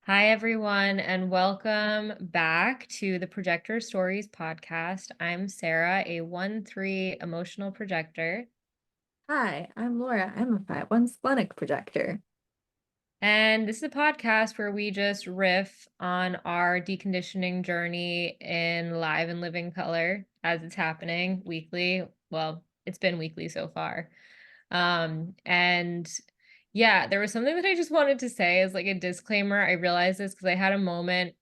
Hi, everyone, and welcome back to the Projector Stories podcast. I'm Sarah, a 1-3 emotional projector. Hi, I'm Laura. I'm a 5-1 splenic projector. And this is a podcast where we just riff on our deconditioning journey in live and living color as it's happening weekly. Well, it's been weekly so far. And yeah, there was something that I just wanted to say as like a disclaimer. I realized this because I had a moment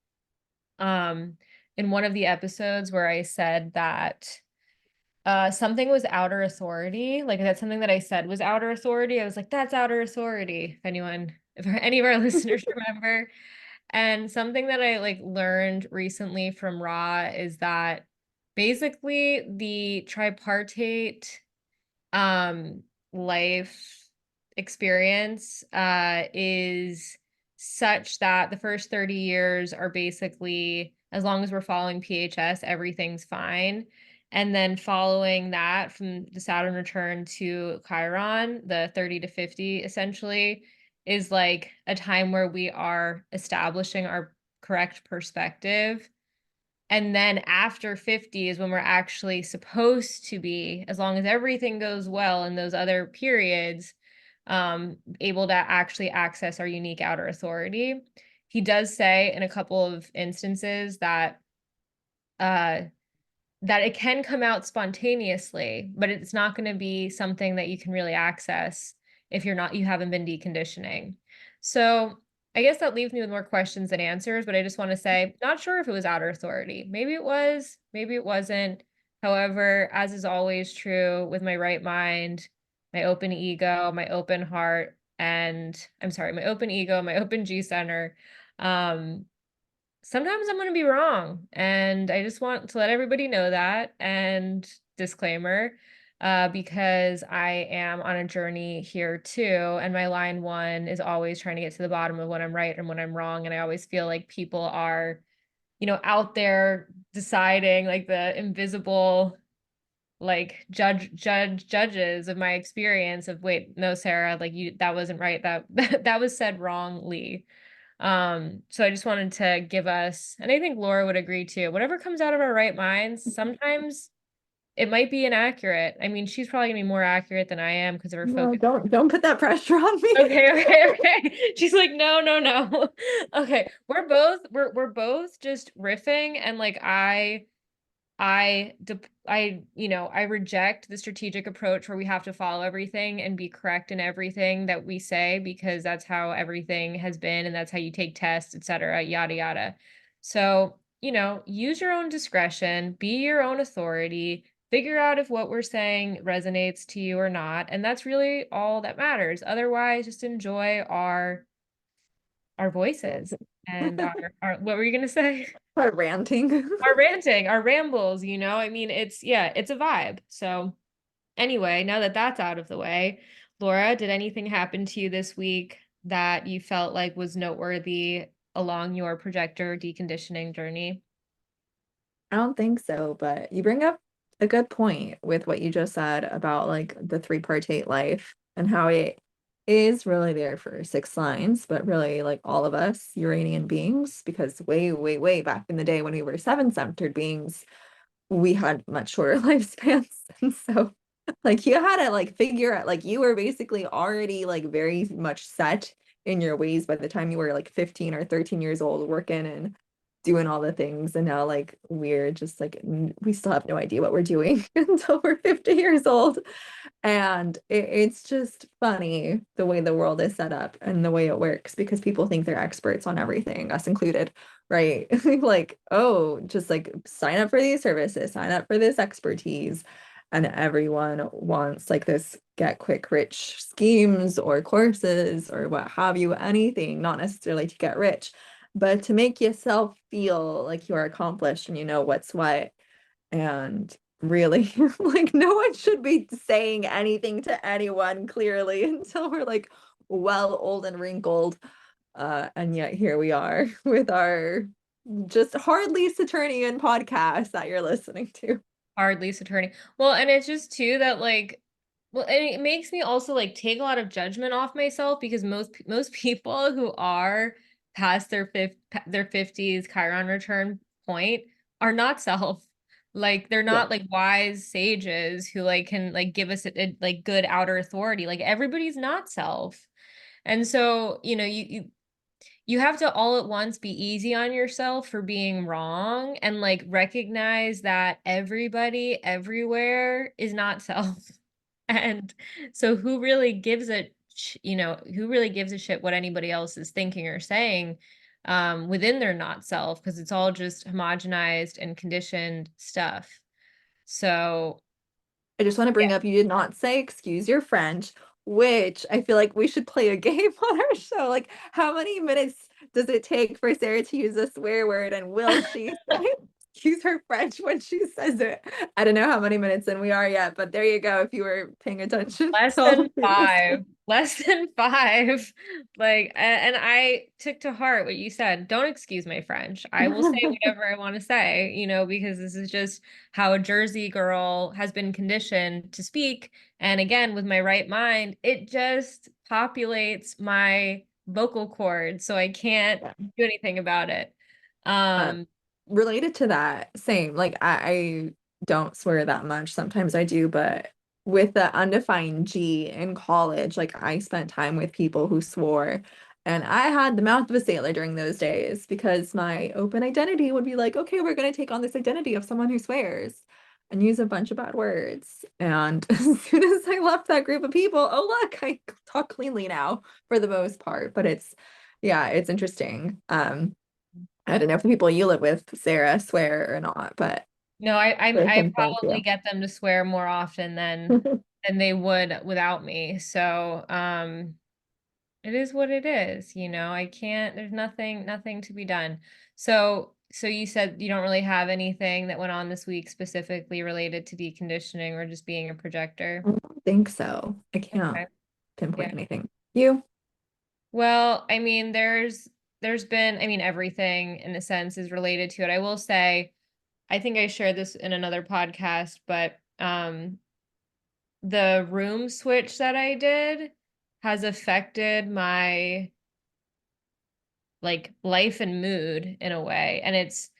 um in one of the episodes where I said that something was outer authority, like that's something that I said was outer authority. I was like, that's outer authority, if any of our listeners remember. And something that I like learned recently from Ra is that basically the tripartite um life experience is such that the first 30 years are basically, as long as we're following PHS, everything's fine. And then following that from the Saturn return to Chiron, the 30 to 50 essentially is like a time where we are establishing our correct perspective, and then after 50 is when we're actually supposed to be, as long as everything goes well in those other periods, able to actually access our unique outer authority. He does say in a couple of instances that uh that it can come out spontaneously, but it's not going to be something that you can really access if you haven't been deconditioning. So I guess that leaves me with more questions than answers, but I just want to say, not sure if it was outer authority. Maybe it was, maybe it wasn't. However, as is always true with my right mind, my open ego, my open heart, and I'm sorry, my open ego, my open G center, um, sometimes I'm going to be wrong. And I just want to let everybody know that. And disclaimer, because I am on a journey here too. And my line one is always trying to get to the bottom of when I'm right and when I'm wrong. And I always feel like people are, out there deciding, like the invisible, like judges of my experience of, wait, no, Sarah, like that wasn't right. That was said wrongly. So I just wanted to give us, and I think Laura would agree too, whatever comes out of our right minds, sometimes it might be inaccurate. I mean, she's probably gonna be more accurate than I am because of her No, focus. don't put that pressure on me. Okay, okay, okay. She's like, no, no, no. Okay. We're both just riffing, and like I reject the strategic approach where we have to follow everything and be correct in everything that we say, because that's how everything has been and that's how you take tests, etc., yada yada. So, use your own discretion, be your own authority, figure out if what we're saying resonates to you or not, and that's really all that matters. Otherwise, just enjoy our voices and our what were you going to say? Start ranting. Our ranting, our rambles, I mean, it's a vibe. So, anyway, now that that's out of the way, Laura, did anything happen to you this week that you felt like was noteworthy along your projector deconditioning journey? I don't think so, but you bring up a good point with what you just said about like the three-partite life and how it is really there for six lines, but really like all of us Uranian beings, because way, way, way back in the day when we were seven-centered beings, we had much shorter lifespans. And so like you had to like figure out like you were basically already like very much set in your ways by the time you were like 15 or 13 years old working and doing all the things. And now like we're just like we still have no idea what we're doing until we're 50 years old. And it's just funny the way the world is set up and the way it works because people think they're experts on everything, us included, right? Like, oh, just like sign up for these services, sign up for this expertise. And everyone wants like this get quick rich schemes or courses or what have you, anything, not necessarily to get rich, but to make yourself feel like you are accomplished and you know what's what. And really, like, no one should be saying anything to anyone clearly until we're like well old and wrinkled. And yet here we are with our just hardly Saturnian podcast that you're listening to. Hardly Saturning. Well, and it's just too that like, well, and it makes me also like take a lot of judgment off myself, because most people who are past their 50s Chiron return point are not self. Like they're Yeah. not like wise sages who like can like give us like good outer authority. Like everybody's not self. And so, you have to all at once be easy on yourself for being wrong and like recognize that everybody everywhere is not self. And so who really gives a shit what anybody else is thinking or saying within their not self, because it's all just homogenized and conditioned stuff. So, I just want to bring up you did not say excuse your French, which I feel like we should play a game on our show. Like, how many minutes does it take for Sarah to use a swear word, and will she say excuse her French when she says it? I don't know how many minutes in we are yet, but there you go if you were paying attention less to all the than previous five. Less than five. Like, and I took to heart what you said. Don't excuse my French. I will say time. whatever I want to say, because this is just how a Jersey girl has been conditioned to speak. And again, with my right mind, it just populates my vocal cords, so I can't do anything about it. Uh, Um, Related to that, same. Like I don't swear that much. Sometimes I do, but with the undefined G in college, like I spent time with people who swore, and I had the mouth of a sailor during those days because my open identity would be like, okay, we're gonna take on this identity of someone who swears and use a bunch of bad words. And as soon as I left that group of people, oh look, I talk cleanly now for the most part. But yeah, it's interesting. I don't know if the people you live with, Sarah, swear or not, but no, I can thank probably you. get them to swear more often than they would without me. So, it is what it is, I can't, there's nothing to be done. So you said you don't really have anything that went on this week specifically related to deconditioning or just being a projector. I don't think so. I can't Okay. pinpoint Yeah. anything. You? Well, I mean, there's been, I mean, everything in a sense is related to it. I will say, I think I shared this in another podcast, but the room switch that I did has affected my like life and mood in a way. And it's,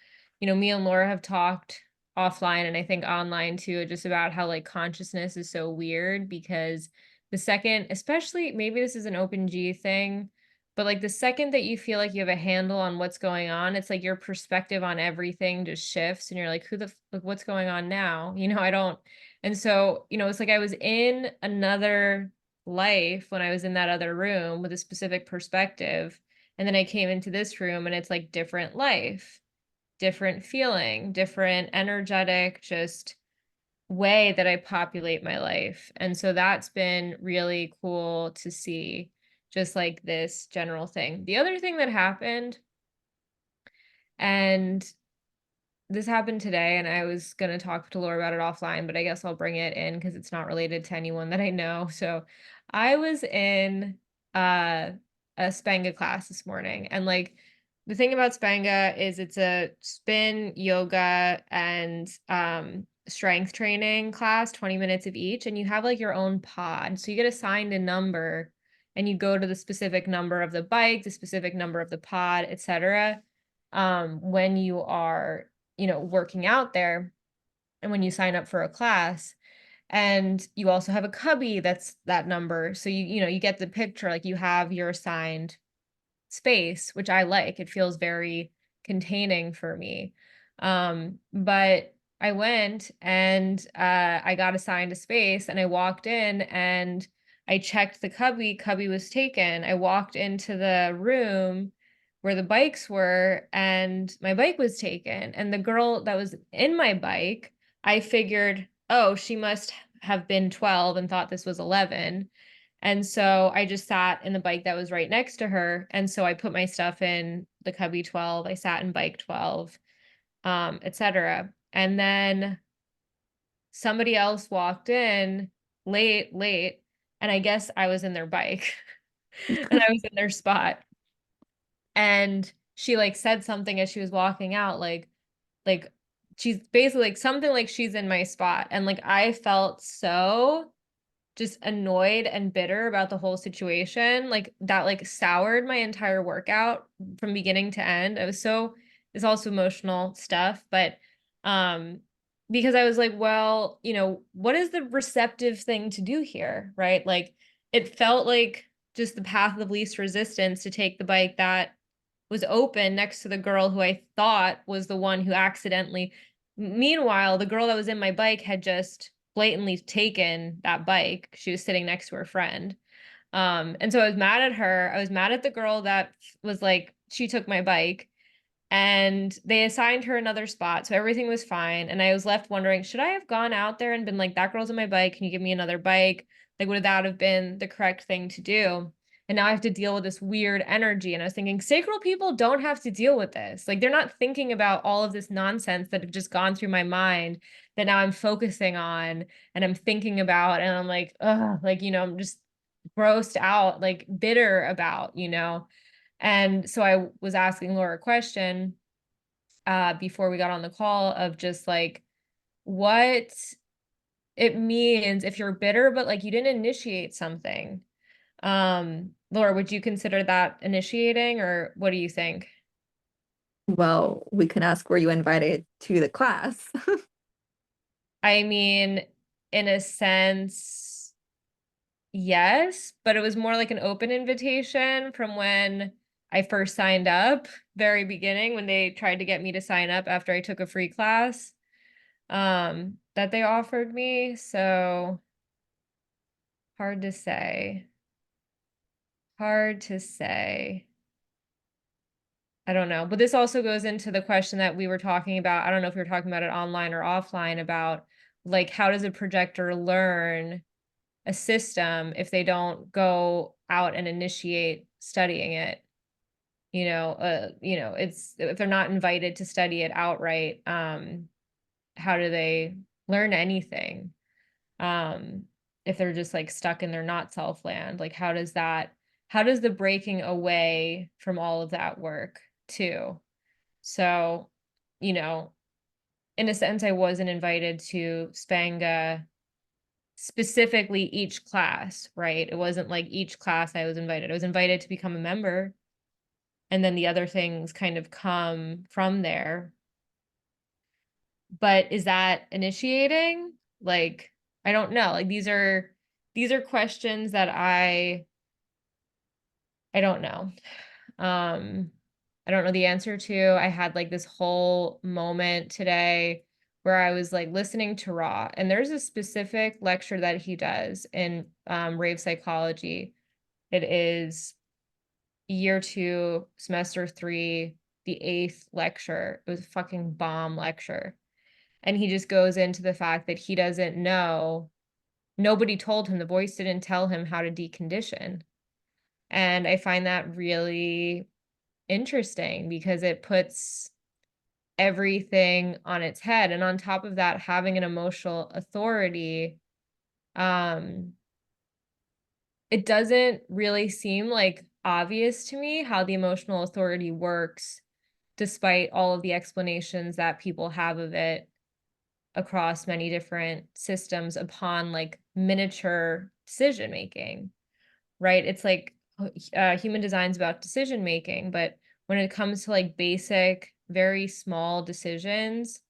me and Laura have talked offline and I think online too, just about how like consciousness is so weird because the second, especially maybe this is an open G thing, but like the second that you feel like you have a handle on what's going on, it's like your perspective on everything just shifts and you're like, like, what's going on now? I don't. And so, it's like I was in another life when I was in that other room with a specific perspective, and then I came into this room and it's like different life, different feeling, different energetic, just way that I populate my life. And so that's been really cool to see, just like this general thing. The other thing that happened, and this happened today, and I was going to talk to Laura about it offline, but I guess I'll bring it in because it's not related to anyone that I know. So I was in uh, a Spanga class this morning, and like the thing about Spanga is it's a spin, yoga, and strength training class, 20 minutes of each, and you have like your own pod. So you get assigned a number and you go to the specific number of the bike, the specific number of the pod, etc. When you are working out there and when you sign up for a class. And you also have a cubby that's that number. So you get the picture, like you have your assigned space, which I like. It feels very containing for me. But I went and I got assigned a space and I walked in and I checked the cubby. Cubby was taken. I walked into the room where the bikes were and my bike was taken. And the girl that was in my bike, I figured, oh, she must have been 12 and thought this was 11. And so I just sat in the bike that was right next to her. And so I put my stuff in the cubby 12. I sat in bike 12, etc. And then somebody else walked in late, and I guess I was in their bike and I was in their spot. And she like said something as she was walking out, like she's basically like something like she's in my spot. And like I felt so just annoyed and bitter about the whole situation, like that like soured my entire workout from beginning to end. I was so it's also emotional stuff, but um because I was like, well, what is the receptive thing to do here, right? Like it felt like just the path of least resistance to take the bike that was open next to the girl who I thought was the one who accidentally. Meanwhile, the girl that was in my bike had just blatantly taken that bike. She was sitting next to her friend. And so I was mad at her. I was mad at the girl that was like, she took my bike and they assigned her another spot. So everything was fine. And I was left wondering, should I have gone out there and been like, that girl's on my bike. Can you give me another bike? Like, would that have been the correct thing to do? And now I have to deal with this weird energy. And I was thinking, sacral people don't have to deal with this. Like, they're not thinking about all of this nonsense that have just gone through my mind that now I'm focusing on and I'm thinking about. And I'm like, ugh, like, I'm just grossed out, like bitter about. And so I was asking Laura a question before we got on the call of just like what it means if you're bitter, but like you didn't initiate something. Laura, would you consider that initiating or what do you think? Well, we can ask, were you invited to the class? I mean, in a sense, yes, but it was more like an open invitation from when I first signed up, very beginning, when they tried to get me to sign up after I took a free class. That they offered me. So hard to say. Hard to say. I don't know. But this also goes into the question that we were talking about. I don't know if we were talking about it online or offline about like how does a projector learn a system if they don't go out and initiate studying it? It's if they're not invited to study it outright, how do they learn anything? um if they're just like stuck in their not self land, like how does the breaking away from all of that work too? So you know in a sense I wasn't invited to Spanga specifically each class, right? It wasn't like each class I was invited to become a member, and then the other things kind of come from there. But is that initiating? Like, I don't know. Like these are questions that I don't know. Um I don't know the answer to. I had like this whole moment today where I was like listening to Raw, and there's a specific lecture that he does in rave psychology. It is year 2, semester 3, the 8th lecture. It was a fucking bomb lecture. And he just goes into the fact that he doesn't know, nobody told him, the voice didn't tell him how to decondition. And I find that really interesting because it puts everything on its head. And on top of that, having an emotional authority, um, it doesn't really seem like obvious to me how the emotional authority works, despite all of the explanations that people have of it across many different systems upon like miniature decision making, right? It's like human design's about decision making, but when it comes to like basic, very small decisions,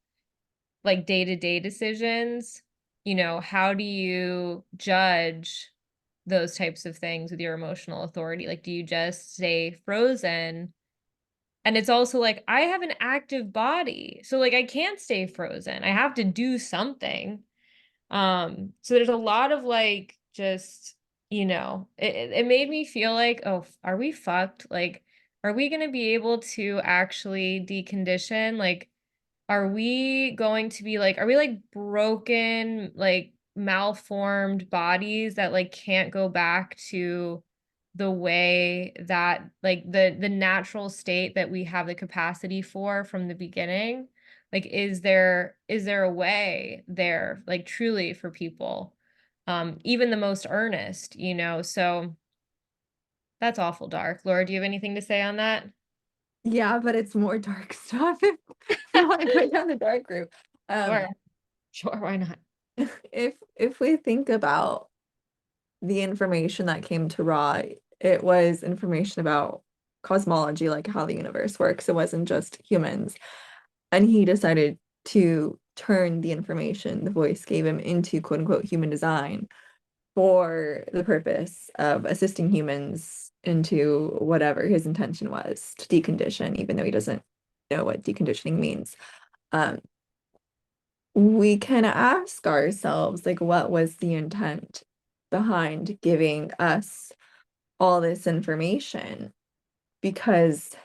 like day-to-day decisions, how do you judge those types of things with your emotional authority? Like, do you just stay frozen? And it's also like, I have an active body. So like I can't stay frozen. I have to do something. So there's a lot of like just, it made me feel like, oh, are we fucked? Like, are we gonna be able to actually decondition? Like, are we going to be like, are we like broken, like malformed bodies that like can't go back to the way that like the natural state that we have the capacity for from the beginning? Like, is there a way there, like truly for people, even the most earnest, so that's awful dark. Laura, do you have anything to say on that? Yeah, but it's more dark stuff if you want to go down the dark route. Sure. Um, Sure, why not? if we think about the information that came to Ra, it was information about cosmology, like how the universe works. It wasn't just humans. And he decided to turn the information the voice gave him into quote unquote human design for the purpose of assisting humans into whatever his intention was to decondition, even though he doesn't know what deconditioning means. Um, we can ask ourselves, like, what was the intent behind giving us all this information? Because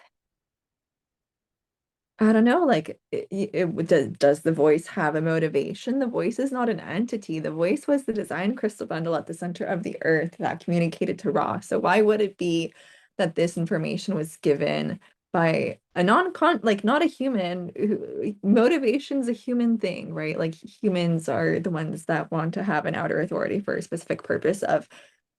I don't know, like, does the voice have a motivation? The voice is not an entity. The voice was the design crystal bundle at the center of the earth that communicated to Ra. So why would it be that this information was given by a non-con, like not a human? Motivation's a human thing, right? Like humans are the ones that want to have an outer authority for a specific purpose of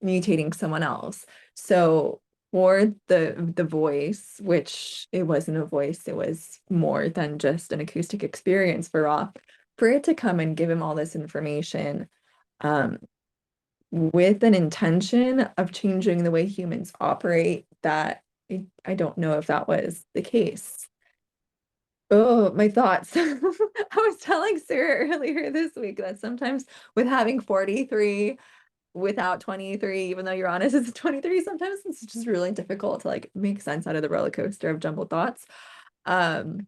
mutating someone else. So for the voice, which it wasn't a voice, it was more than just an acoustic experience for Ra, for it to come and give him all this information, um, with an intention of changing the way humans operate, that I don't know if that was the case. Oh, my thoughts. I was telling Sarah earlier this week that sometimes with having 43 without 23, even though Uranus is 23, sometimes it's just really difficult to like make sense out of the roller coaster of jumbled thoughts. Um,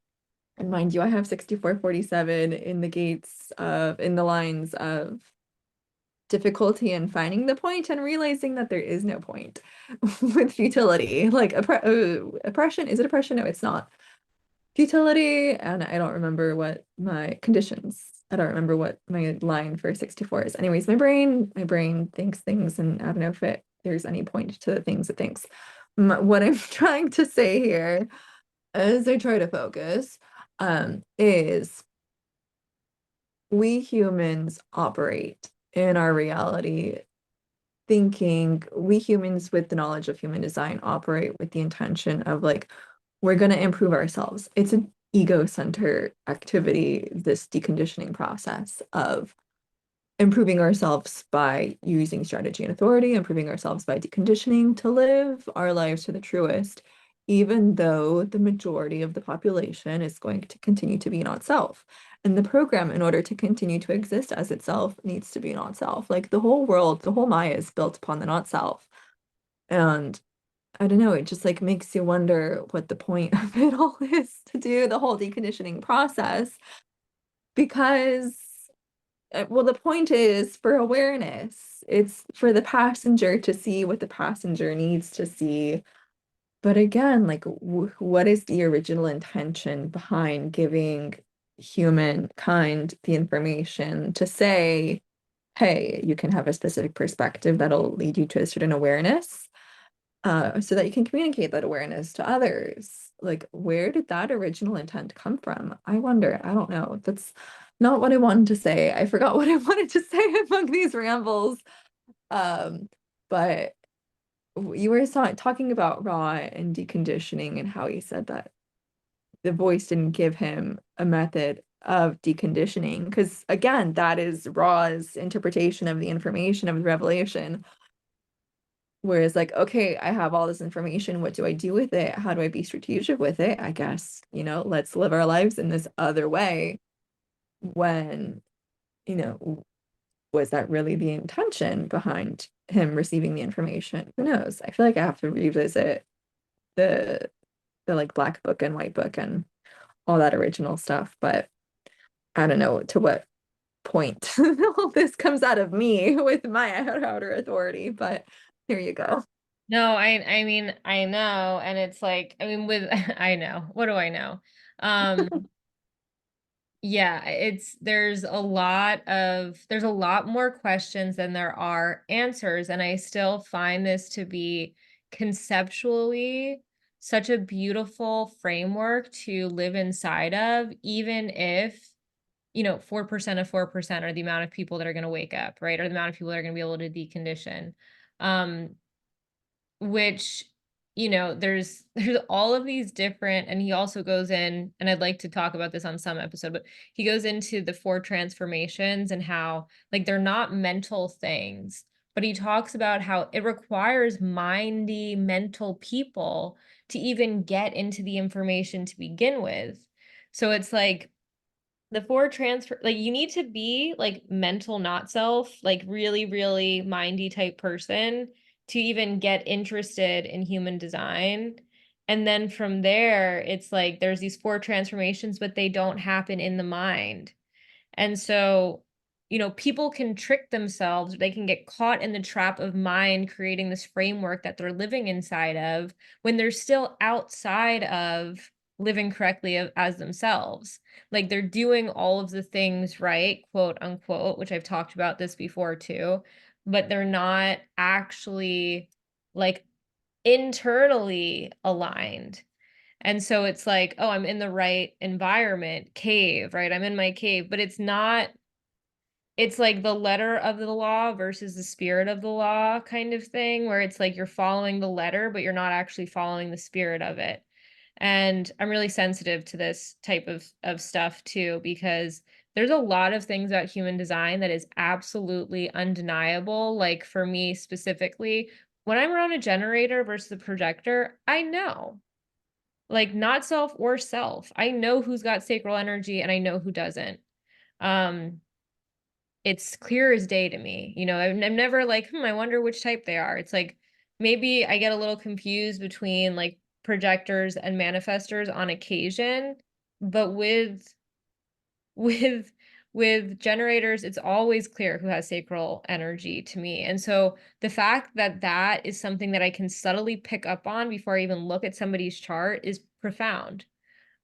and mind you, I have 6447 in the gates of in the lines of difficulty in finding the point and realizing that there is no point with futility. Like oppression, is it oppression? No, it's not. Futility, and I don't remember what my conditions. I don't remember what my line for 64 is. Anyways, my brain thinks things, and I don't know if there's any point to the things it thinks. What I'm trying to say here, as I try to focus, is we humans operate in our reality thinking, we humans with the knowledge of human design operate with the intention of like, we're going to improve ourselves. It's an ego center activity, this deconditioning process of improving ourselves by using strategy and authority, improving ourselves by deconditioning to live our lives to the truest, even though the majority of the population is going to continue to be not self. And the program, in order to continue to exist as itself, needs to be not self. Like the whole world, the whole Maya is built upon the not self. And I don't know, it just like makes you wonder what the point of it all is to do the whole deconditioning process. Because well, the point is for awareness. It's for the passenger to see what the passenger needs to see. But again, like, what is the original intention behind giving humankind the information to say, hey, you can have a specific perspective that'll lead you to a certain awareness, so that you can communicate that awareness to others? Like, where did that original intent come from? I wonder. I don't know. That's not what I wanted to say. I forgot what I wanted to say among these rambles. But you were talking about Ra and deconditioning and how he said that the voice didn't give him a method of deconditioning. Because again, that is Ra's interpretation of the information of the revelation. Whereas, like, okay, I have all this information. What do I do with it? How do I be strategic with it? I guess, let's live our lives in this other way. When, was that really the intention behind him receiving the information? Who knows? I feel like I have to revisit the like black book and white book and all that original stuff, but I don't know to what point all this comes out of me with my outer authority, but here you go. No, I mean, I know, and it's like, I mean, with I know. What do I know? Um, yeah, there's a lot more questions than there are answers, and I still find this to be conceptually such a beautiful framework to live inside of, even if 4% of 4% are the amount of people that are going to wake up, right? Or the amount of people that are going to be able to decondition. Um, which, there's all of these different, and he also goes in, and I'd like to talk about this on some episode, but he goes into the four transformations and how, like, they're not mental things, but he talks about how it requires mindy, mental people to even get into the information to begin with. So it's like the four transfer, like you need to be like mental, not self, like really, really mindy type person to even get interested in human design. And then from there, it's like there's these four transformations, but they don't happen in the mind. And so, people can trick themselves, they can get caught in the trap of mind creating this framework that they're living inside of when they're still outside of living correctly as themselves. Like they're doing all of the things right, quote unquote, which I've talked about this before too, but they're not actually like internally aligned. And so it's like, oh, I'm in the right environment, cave, right? I'm in my cave, but it's not, it's like the letter of the law versus the spirit of the law kind of thing, where it's like you're following the letter, but you're not actually following the spirit of it. And I'm really sensitive to this type of stuff too, because there's a lot of things about human design that is absolutely undeniable. Like for me specifically, when I'm around a generator versus a projector, I know, like not self or self. I know who's got sacral energy and I know who doesn't. Um, it's clear as day to me. I'm never like, I wonder which type they are. It's like maybe I get a little confused between like projectors and manifestors on occasion, but with with generators, it's always clear who has sacral energy to me. And so the fact that that is something that I can subtly pick up on before I even look at somebody's chart is profound.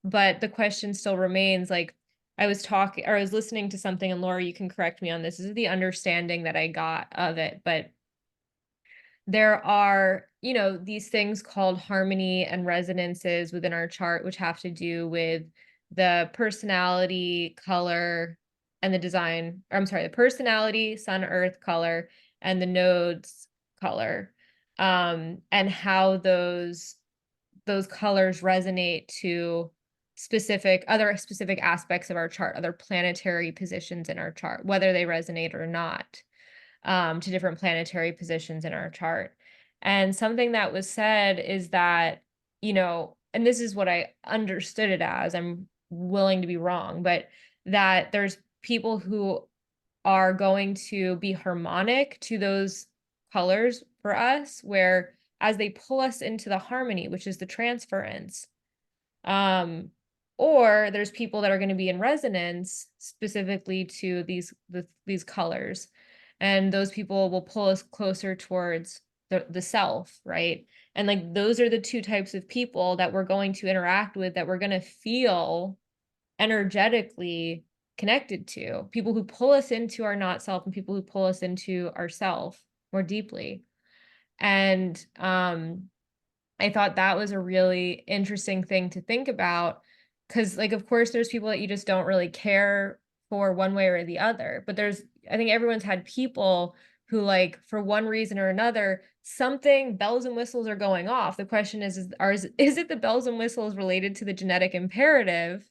But the question still remains, like, I was listening to something, and Laura, you can correct me on this. This is the understanding that I got of it, but there are, these things called harmony and resonances within our chart, which have to do with the personality, color, and the design. Or I'm sorry, the personality, sun, earth color, and the nodes color, and how those colors resonate to specific aspects of our chart, other planetary positions in our chart, whether they resonate or not, to different planetary positions in our chart. And something that was said is that, and this is what I understood it as, I'm willing to be wrong, but that there's people who are going to be harmonic to those colors for us, where as they pull us into the harmony, which is the transference, um, or there's people that are going to be in resonance specifically to these colors, and those people will pull us closer towards the self, right? And like those are the two types of people that we're going to interact with, that we're going to feel energetically connected to, people who pull us into our not self and people who pull us into ourself more deeply. And I thought that was a really interesting thing to think about, because like of course there's people that you just don't really care for one way or the other, but I think everyone's had people who, like, for one reason or another, something, bells and whistles are going off. The question is it the bells and whistles related to the genetic imperative,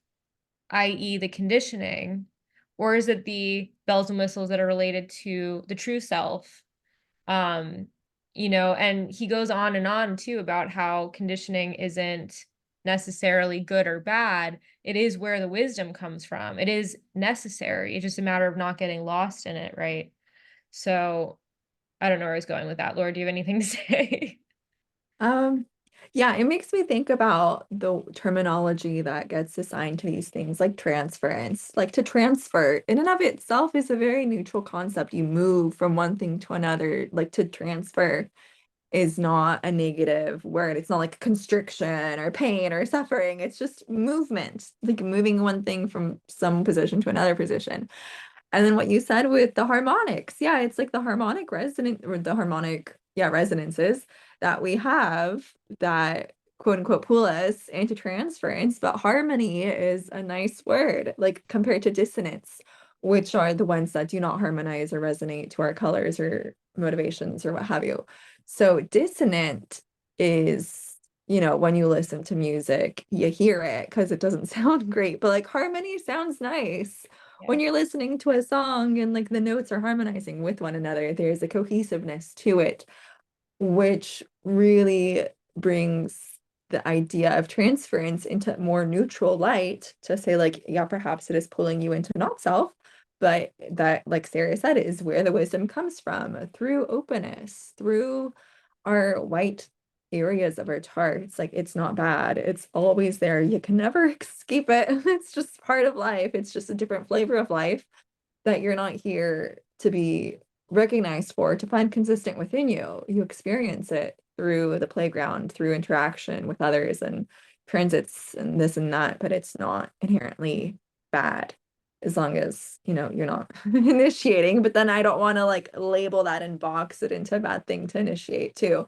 i.e. the conditioning, or is it the bells and whistles that are related to the true self? um and he goes on and on too about how conditioning isn't necessarily good or bad. It is where the wisdom comes from. It is necessary. It's just a matter of not getting lost in it, right? So I don't know where I was going with that. Laura, do you have anything to say? Um, yeah, it makes me think about the terminology that gets assigned to these things, like transference. Like to transfer in and of itself is a very neutral concept. You move from one thing to another. Like to transfer is not a negative word. It's not like constriction or pain or suffering. It's just movement, like moving one thing from some position to another position. And then what you said with the harmonics, yeah, it's like the harmonic resonant or the harmonic, yeah, resonances that we have that quote unquote pull us into transference. But harmony is a nice word, like compared to dissonance, which are the ones that do not harmonize or resonate to our colors or motivations or what have you. So dissonant is, when you listen to music, you hear it because it doesn't sound great, but like harmony sounds nice. Yeah. when you're listening to a song and like the notes are harmonizing with one another, there's a cohesiveness to it, which really brings the idea of transference into more neutral light to say, like, yeah, perhaps it is pulling you into not self, but that, like Sarah said, is where the wisdom comes from through openness, through our white areas of our charts. Like, it's not bad, it's always there. You can never escape it. It's just part of life. It's just a different flavor of life that you're not here to be recognized for, to find consistent within you. You experience it through the playground, through interaction with others and transits and this and that, but it's not inherently bad as long as, you're not initiating. But then I don't want to like label that and box it into a bad thing to initiate too.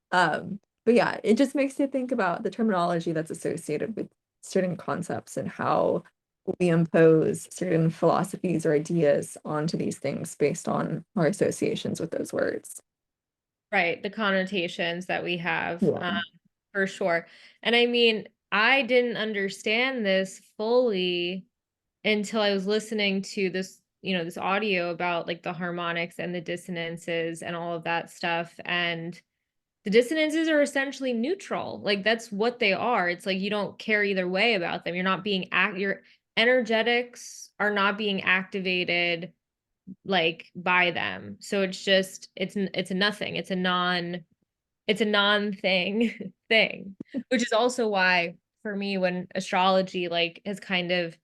But yeah, it just makes you think about the terminology that's associated with certain concepts and how we impose certain philosophies or ideas onto these things based on our associations with those words. Right, the connotations that we have, Yeah. for sure. And I mean, I didn't understand this fully until I was listening to this, this audio about like the harmonics and the dissonances and all of that stuff. And the dissonances are essentially neutral. Like that's what they are. It's like you don't care either way about them. You're not being your energetics are not being activated like by them. So it's just it's a nothing. It's a non-thing thing, which is also why for me when astrology like has kind of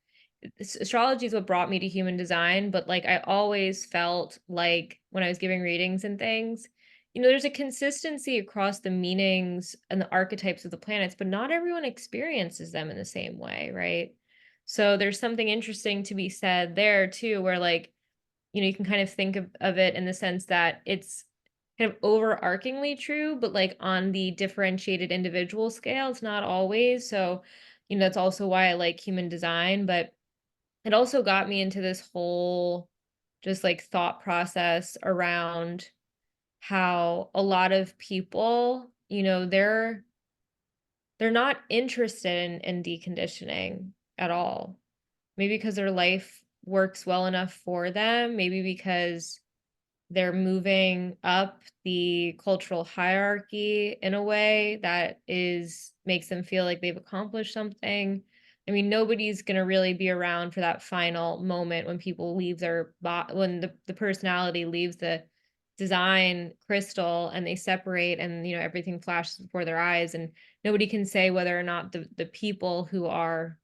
astrology is what brought me to human design, but like I always felt like when I was giving readings and things, there's a consistency across the meanings and the archetypes of the planets, but not everyone experiences them in the same way, right? So there's something interesting to be said there too, where like, you can kind of think of it in the sense that it's kind of overarchingly true, but like on the differentiated individual scale, it's not always. So, that's also why I like human design, but it also got me into this whole just like thought process around how a lot of people, they're not interested in deconditioning at all. Maybe because their life works well enough for them, maybe because they're moving up the cultural hierarchy in a way that is makes them feel like they've accomplished something. I mean, nobody's going to really be around for that final moment when people leave when the personality leaves the design crystal and they separate and everything flashes before their eyes, and nobody can say whether or not the people who are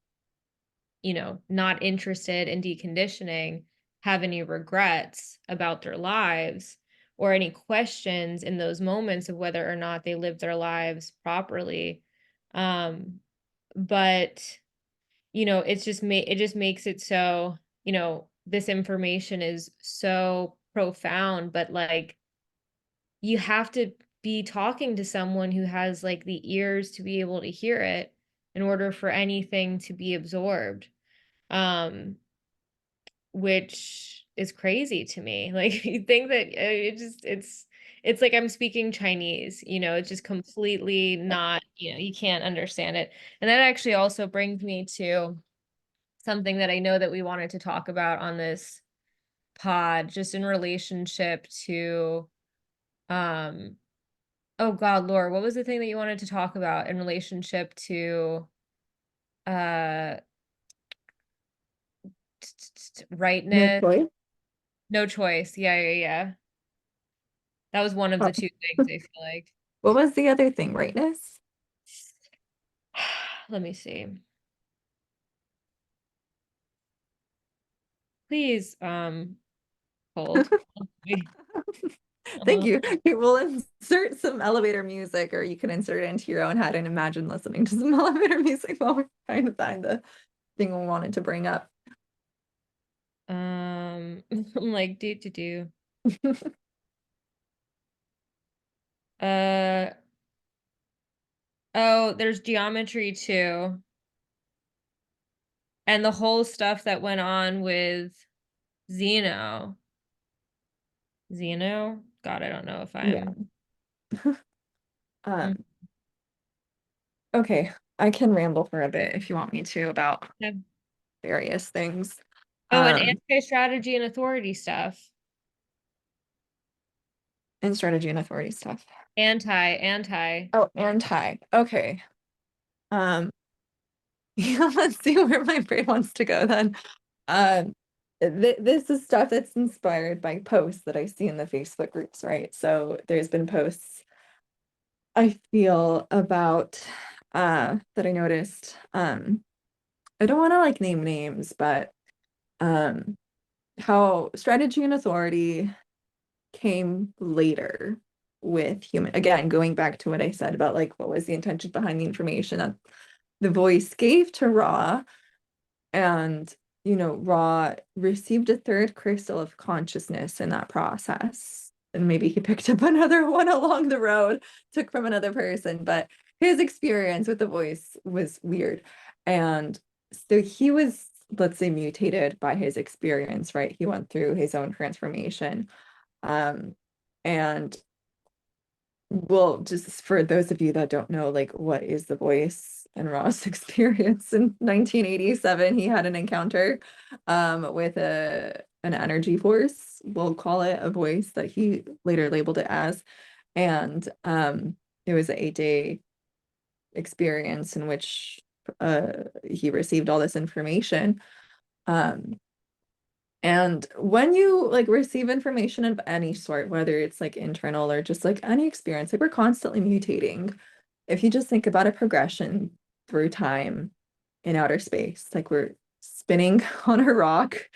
not interested in deconditioning have any regrets about their lives or any questions in those moments of whether or not they lived their lives properly. Um, but it just makes it so, this information is so profound, but like you have to be talking to someone who has like the ears to be able to hear it in order for anything to be absorbed. Um, which is crazy to me. Like you think that it's like I'm speaking Chinese, it's just completely not, you can't understand it. And that actually also brings me to something that I know that we wanted to talk about on this pod, just in relationship to um oh God, Laura, what was the thing that you wanted to talk about in relationship to uh No rightness? choice. No choice. Yeah, yeah, yeah. That was one of Oh, the two things I feel like. what was the other thing? Rightness? Let me see. Please, hold. Thank Uh-huh. you. You will insert some elevator music, or you can insert it into your own head and imagine listening to some elevator music while we're trying to find the thing we wanted to bring up. I'm like, do. Uh, oh, there's geometry too. And the whole stuff that went on with Zeno. Zeno? God, I don't know if Yeah. I'm. Mm, Um, okay, I can ramble for a bit if you want me to about yeah. various things. Oh, and um anti-strategy and authority stuff. and strategy and authority stuff. Anti. Oh, anti. Okay. Um, yeah, let's see where my brain wants to go then. Um, this is stuff that's inspired by posts that I see in the Facebook groups, right? So there's been posts I feel about that I noticed. I don't want to like name names, but um how strategy and authority came later with human, again, going back to what I said about like what was the intention behind the information that the voice gave to Ra. And, Ra received a third crystal of consciousness in that process. And maybe he picked up another one along the road, took from another person, but his experience with the voice was weird. And so he was, let's say, mutated by his experience, right? He went through his own transformation. And well, just for those of you that don't know, like, what is the voice and Ross experience in 1987, he had an encounter with an energy force. We'll call it a voice that he later labeled it as. And it was an 8-day experience in which he received all this information. Um, and when you like receive information of any sort, whether it's like internal or just like any experience, like we're constantly mutating. If you just think about a progression through time in outer space, like we're spinning on a rock,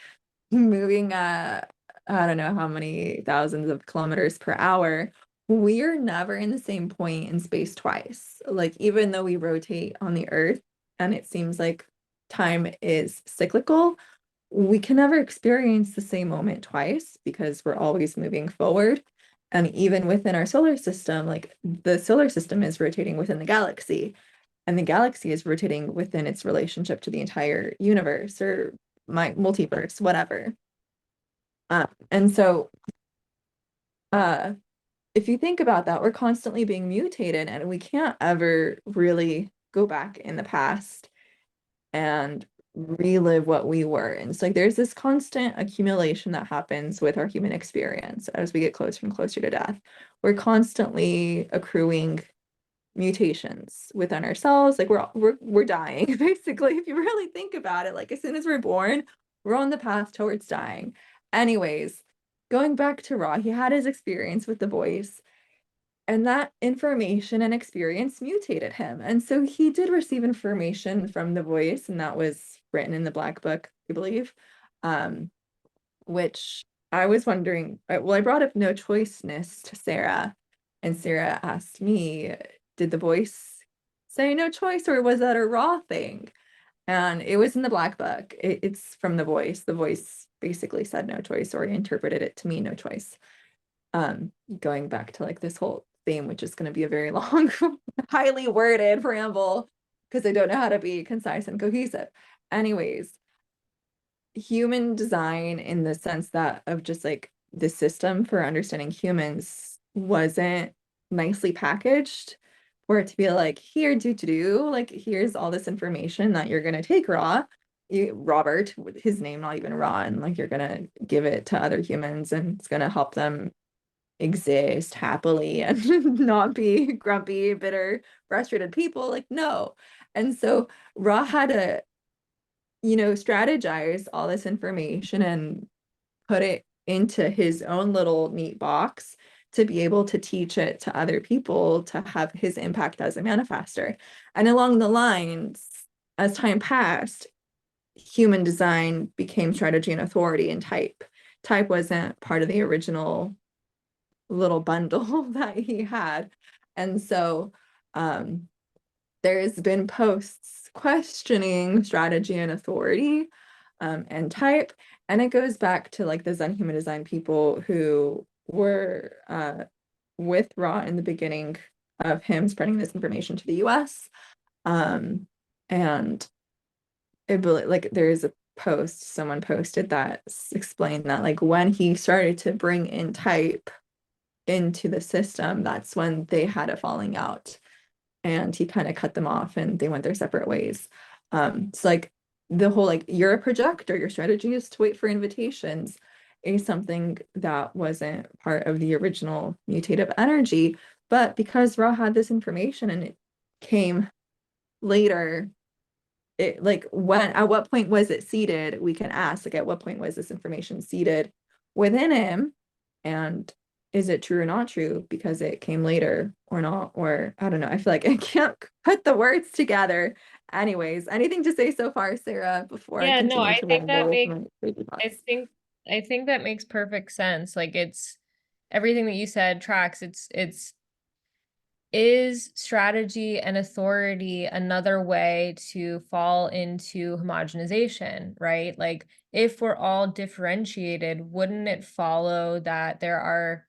moving at I don't know how many thousands of kilometers per hour, we're never in the same point in space twice. Like even though we rotate on the Earth and it seems like time is cyclical, we can never experience the same moment twice because we're always moving forward. And even within our solar system, like the solar system is rotating within the galaxy, and the galaxy is rotating within its relationship to the entire universe or my multiverse, whatever. And so, uh, if you think about that, we're constantly being mutated, and we can't ever really go back in the past and relive what we were. And it's like there's this constant accumulation that happens with our human experience as we get closer and closer to death. We're constantly accruing mutations within ourselves. Like we're dying, basically. If you really think about it, like as soon as we're born, we're on the path towards dying. Anyways, going back to Ra, he had his experience with the voice. And that information and experience mutated him. And so he did receive information from the voice, and that was written in the Black Book, I believe, um, which I was wondering. Well, I brought up no choiceness to Sarah, and Sarah asked me, did the voice say no choice, or was that a raw thing? And it was in the Black Book. It's from the voice. The voice basically said no choice, or interpreted it to mean no choice. Going back to like this whole theme, which is going to be a very long, highly worded preamble because I don't know how to be concise and cohesive. Anyways, human design in the sense that of just like the system for understanding humans wasn't nicely packaged for it to be like, here, do, like, here's all this information that you're going to take raw. Robert, his name, not even raw, and like you're going to give it to other humans and it's going to help them exist happily and not be grumpy, bitter, frustrated people. Like, no. And so Ra had to, strategize all this information and put it into his own little neat box to be able to teach it to other people to have his impact as a manifester. And along the lines, as time passed, human design became strategy and authority and type. Type wasn't part of the original little bundle that he had. And so there's been posts questioning strategy and authority and type. And it goes back to like the Zen human design people who were with Ra in the beginning of him spreading this information to the US. And like there's a post someone posted that explained that like when he started to bring in type into the system, that's when they had a falling out and he kind of cut them off and they went their separate ways. So like the whole like you're a projector, your strategy is to wait for invitations is something that wasn't part of the original mutative energy. But because Ra had this information and it came later, it like when at what point was it seeded? We can ask, like, at what point was this information seeded within him? And is it true or not true because it came later or not? Or I don't know. I feel like I can't put the words together. Anyways, anything to say so far, Sarah, before I Yeah, no, continue I to think ramble that with makes my crazy I thoughts? think I think that makes perfect sense. Like it's everything that you said tracks. It's is strategy and authority another way to fall into homogenization, right? Like if we're all differentiated, wouldn't it follow that there are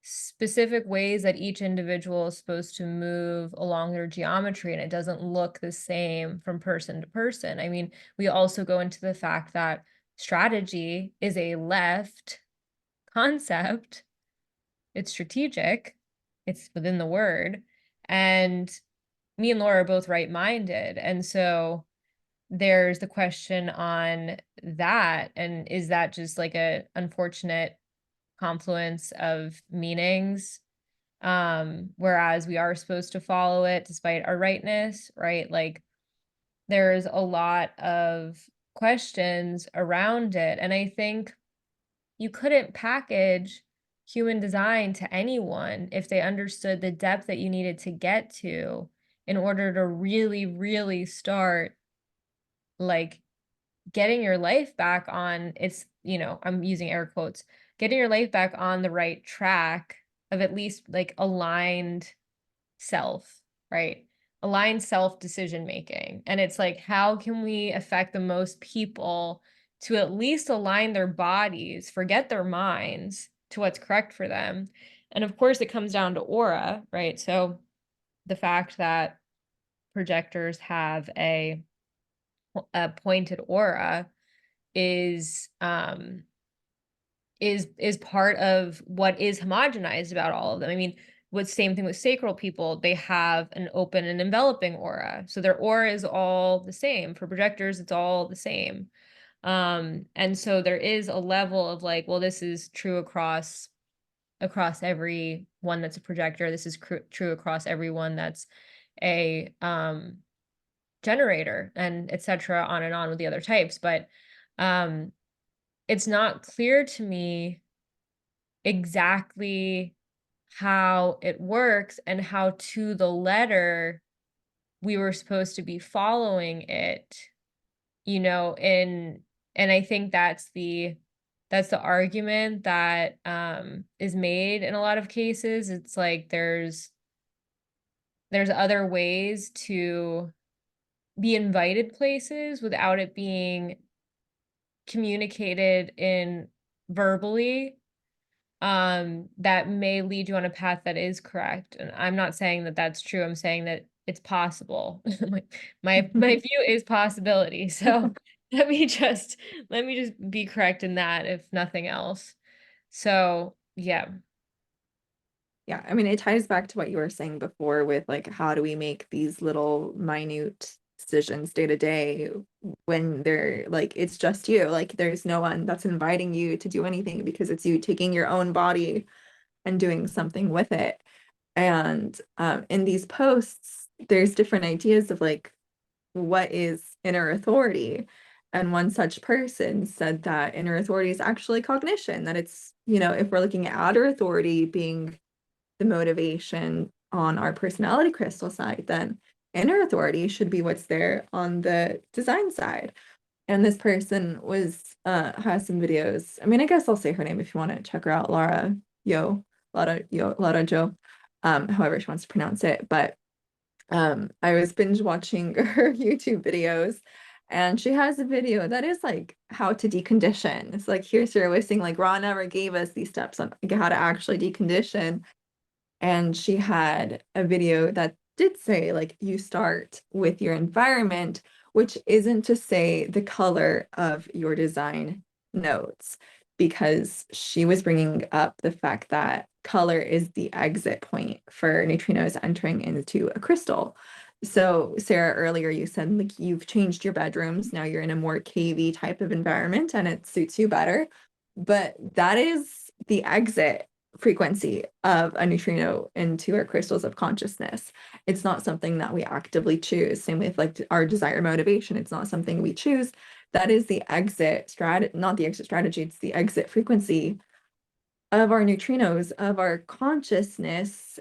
specific ways that each individual is supposed to move along their geometry and it doesn't look the same from person to person? I mean, we also go into the fact that strategy is a left concept. It's strategic, it's within the word, and me and Laura are both right-minded, and so there's the question on that, and is that just like a unfortunate confluence of meanings? Whereas we are supposed to follow it despite our rightness, right? Like there's a lot of questions around it, and I think you couldn't package human design to anyone if they understood the depth that you needed to get to in order to really, really start like getting your life back on its, I'm using air quotes, getting your life back on the right track of at least like aligned self, right? Aligned self decision making. And it's like, how can we affect the most people to at least align their bodies, forget their minds to what's correct for them? And of course, it comes down to aura, right? So the fact that projectors have a pointed aura is is part of what is homogenized about all of them. I mean, what's same thing with sacral people, they have an open and enveloping aura. So their aura is all the same. For projectors, it's all the same. And so there is a level of like, well, this is true across every one that's a projector. This is true across everyone that's a generator, and etc. On and on with the other types. But um it's not clear to me exactly how it works and how to the letter we were supposed to be following it, and I think that's the argument that is made in a lot of cases. It's like there's other ways to be invited places without it being communicated in verbally, that may lead you on a path that is correct. And I'm not saying that that's true. I'm saying that it's possible. my my view is possibility. So let me just let me just be correct in that, if nothing else. So yeah. Yeah, I mean, it ties back to what you were saying before with like, how do we make these little minute decisions day to day when they're like, it's just you, like, there's no one that's inviting you to do anything because it's you taking your own body and doing something with it. And in these posts, there's different ideas of like, what is inner authority? And one such person said that inner authority is actually cognition, that it's, if we're looking at outer authority being the motivation on our personality crystal side, then inner authority should be what's there on the design side. And this person has some videos. I mean, I guess I'll say her name if you want to check her out, Laura Joe, however she wants to pronounce it. But I was binge watching her YouTube videos, and she has a video that is like how to decondition. It's like, here's her listing, like Ra never gave us these steps on how to actually decondition. And she had a video that did say, like, you start with your environment, which isn't to say the color of your design notes, because she was bringing up the fact that color is the exit point for neutrinos entering into a crystal. So, Sarah, earlier you said like you've changed your bedrooms. Now you're in a more cavey type of environment and it suits you better. But that is the exit frequency of a neutrino into our crystals of consciousness. It's not something that we actively choose. Same with like our desire motivation. It's not something we choose. That is the exit strategy, not the exit strategy, it's the exit frequency of our neutrinos, of our consciousness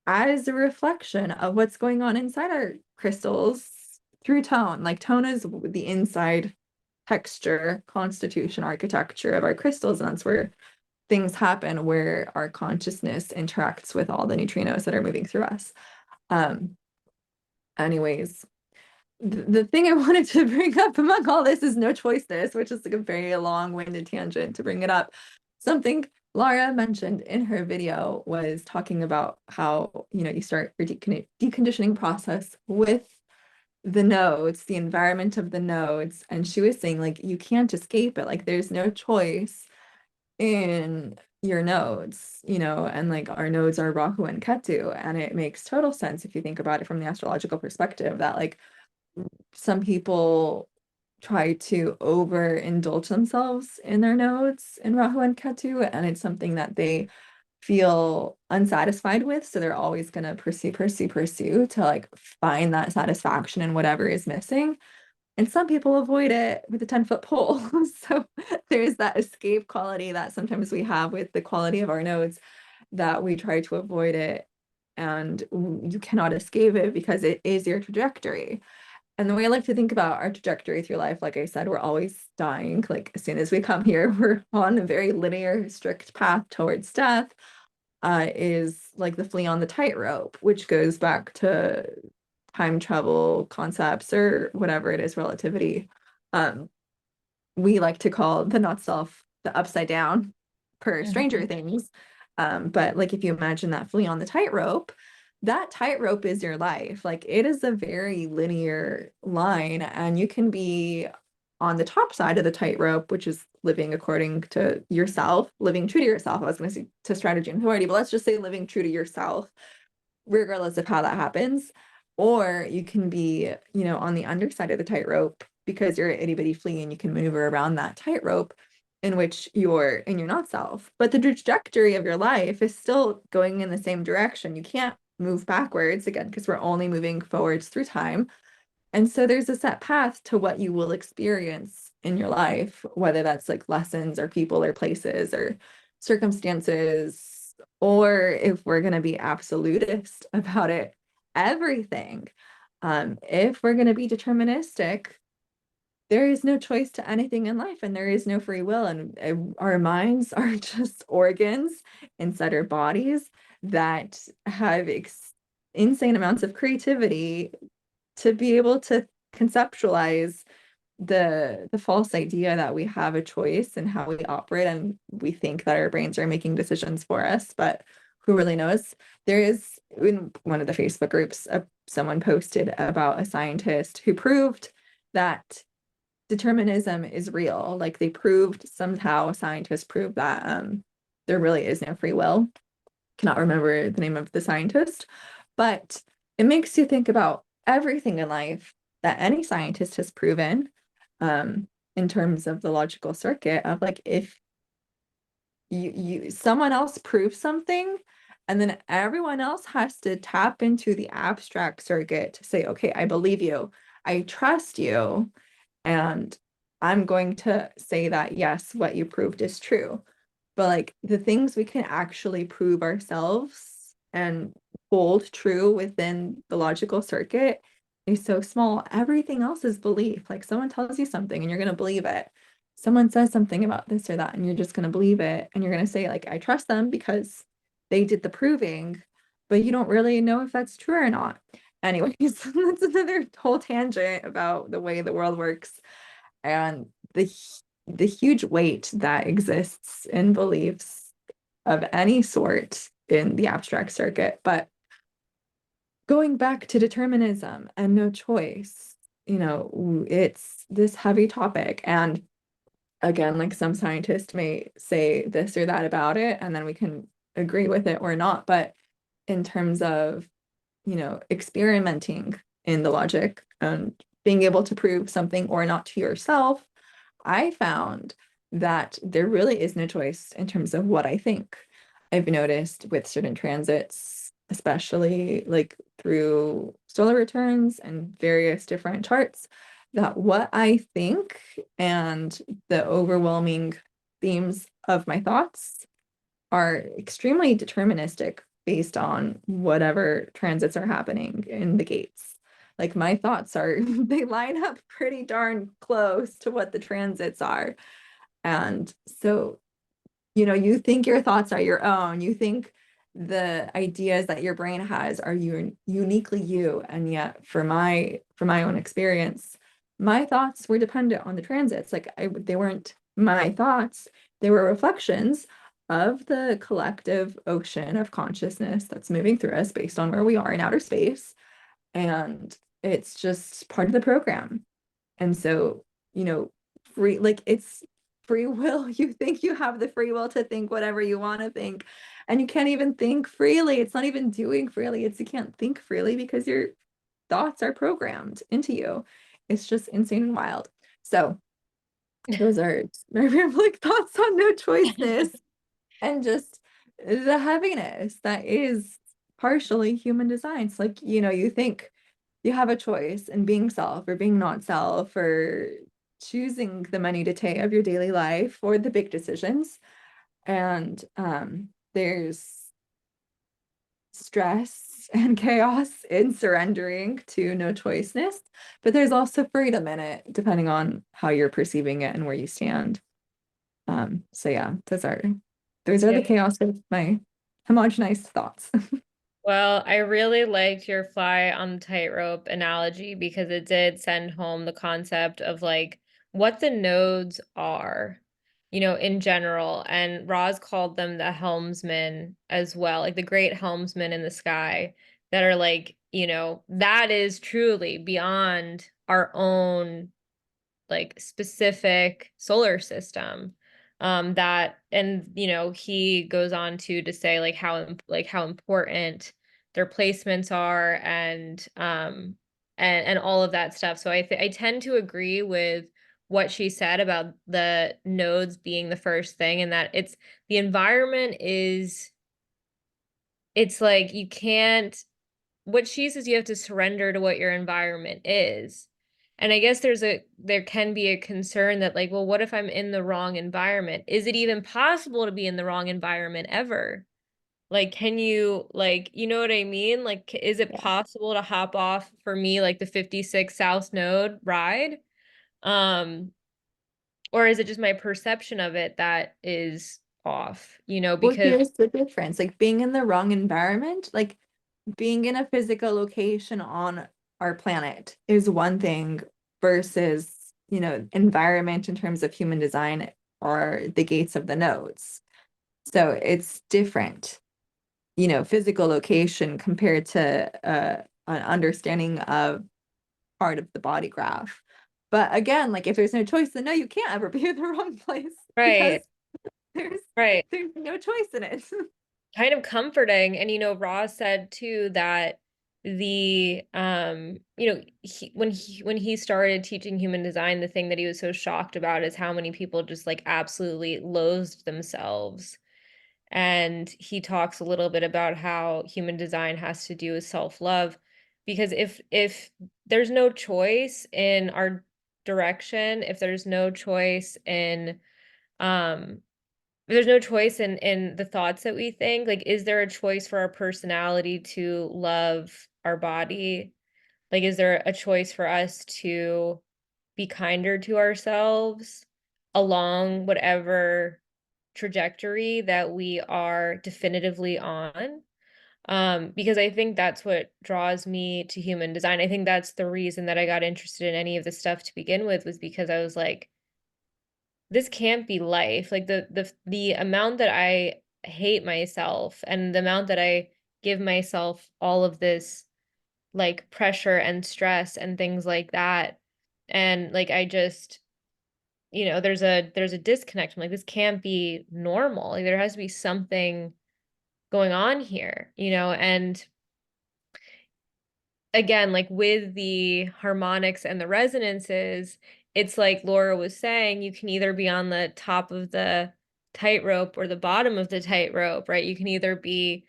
as a reflection of what's going on inside our crystals through tone. Like tone is the inside texture, constitution, architecture of our crystals, and that's where things happen, where our consciousness interacts with all the neutrinos that are moving through us. Um, anyways, the thing I wanted to bring up among all this is no choice which is like a very long-winded tangent to bring it up. Something Laura mentioned in her video was talking about how, you start your deconditioning process with the nodes, the environment of the nodes. And she was saying, like, you can't escape it. Like, there's no choice in your nodes, and like our nodes are Rahu and Ketu. And it makes total sense if you think about it from the astrological perspective that, like, some people try to overindulge themselves in their nodes in Rahu and Ketu, and it's something that they feel unsatisfied with. So they're always going to pursue to like find that satisfaction in whatever is missing. And some people avoid it with a 10-foot pole. So there's that escape quality that sometimes we have with the quality of our nodes that we try to avoid it. And you cannot escape it because it is your trajectory. And the way I like to think about our trajectory through life, like I said, we're always dying. Like as soon as we come here, we're on a very linear, strict path towards death. Is like the flea on the tightrope, which goes back to time travel concepts or whatever it is, relativity. Um, we like to call the not self the upside down per Stranger Mhm. Things. But like if you imagine that flea on the tightrope, that tightrope is your life. Like it is a very linear line, and you can be on the top side of the tightrope, which is living according to yourself, living true to yourself. I was going to say to strategy and authority, but let's just say living true to yourself, regardless of how that happens. Or you can be, on the underside of the tightrope because you're an itty bitty flea and you can maneuver around that tightrope in which you're in your not self. But the trajectory of your life is still going in the same direction. You can't move backwards again because we're only moving forwards through time. And so there's a set path to what you will experience in your life, whether that's like lessons or people or places or circumstances, or if we're going to be absolutist about it, everything. If we're going to be deterministic, there is no choice to anything in life and there is no free will. And our minds are just organs inside our bodies that have insane amounts of creativity to be able to conceptualize the false idea that we have a choice in how we operate, and we think that our brains are making decisions for us, but who really knows? There is, in one of the Facebook groups, someone posted about a scientist who proved that determinism is real. Like they proved, somehow scientists proved that there really is no free will. Cannot remember the name of the scientist, but it makes you think about everything in life that any scientist has proven, in terms of the logical circuit of like if someone else proves something and then everyone else has to tap into the abstract circuit to say, okay, I believe you, I trust you, and I'm going to say that yes, what you proved is true. But like the things we can actually prove ourselves and hold true within the logical circuit is so small. Everything else is belief. Like someone tells you something and you're going to believe it. Someone says something about this or that and you're just going to believe it. And you're going to say, like, I trust them because they did the proving, but you don't really know if that's true or not. Anyways, that's another whole tangent about the way the world works and the huge weight that exists in beliefs of any sort in the abstract circuit. But going back to determinism and no choice, it's this heavy topic. And again, like some scientists may say this or that about it, and then we can agree with it or not. But in terms of, experimenting in the logic and being able to prove something or not to yourself, I found that there really is no choice in terms of what I think. I've noticed with certain transits, especially like through solar returns and various different charts, that what I think and the overwhelming themes of my thoughts are extremely deterministic based on whatever transits are happening in the gates. Like my thoughts are, they line up pretty darn close to what the transits are. And so, you think your thoughts are your own. You think the ideas that your brain has are uniquely you. And yet for my own experience, my thoughts were dependent on the transits. Like they weren't my thoughts, they were reflections of the collective ocean of consciousness that's moving through us based on where we are in outer space. And it's just part of the program. And so, free, like it's free will. You think you have the free will to think whatever you want to think, and you can't even think freely. It's not even doing freely. It's you can't think freely because your thoughts are programmed into you. It's just insane and wild. So those are my rambling thoughts on no choiceness and just the heaviness that is partially human design. It's like, you think you have a choice in being self or being not self or choosing the money to take of your daily life or the big decisions. And there's stress and chaos in surrendering to no choiceness, but there's also freedom in it, depending on how you're perceiving it and where you stand. So yeah, those are the Yeah. chaos of my homogenized thoughts. Well, I really liked your fly on the tightrope analogy because it did send home the concept of like what the nodes are, in general. And Roz called them the helmsmen as well, like the great helmsmen in the sky that are like, that is truly beyond our own like specific solar system that and he goes on to say like how important their placements are and all of that stuff. So I tend to agree with what she said about the nodes being the first thing, and that the environment is, it's like you can't, what she says, you have to surrender to what your environment is. And I guess there can be a concern that like, well, what if I'm in the wrong environment? Is it even possible to be in the wrong environment ever? Like, can you, like, you know what I mean? Like, is it Yeah. possible to hop off for me like the 56 South Node ride? Um, or is it just my perception of it that is off, Well, because here's the difference. Like being in the wrong environment, like being in a physical location on our planet is one thing versus, environment in terms of human design or the gates of the nodes. So it's different, physical location compared to an understanding of part of the body graph. But again, like if there's no choice, then no, you can't ever be in the wrong place because right, there's right. there's no choice in it. Kind of comforting. And Ross said too that when he started teaching human design, the thing that he was so shocked about is how many people just like absolutely loathed themselves. And he talks a little bit about how human design has to do with self-love, because if there's no choice in our direction, if there's no choice in um there's no choice in the thoughts that we think. Like, is there a choice for our personality to love our body? Like, is there a choice for us to be kinder to ourselves along whatever trajectory that we are definitively on? Because I think that's what draws me to human design. I think that's the reason that I got interested in any of this stuff to begin with, was because I was like, this can't be life. Like the amount that I hate myself and the amount that I give myself all of this like pressure and stress and things like that. And like I just, there's a disconnect. I'm like, this can't be normal. Like there has to be something going on here, and again, like with the harmonics and the resonances, it's like Laura was saying, you can either be on the top of the tightrope or the bottom of the tightrope, right? You can either be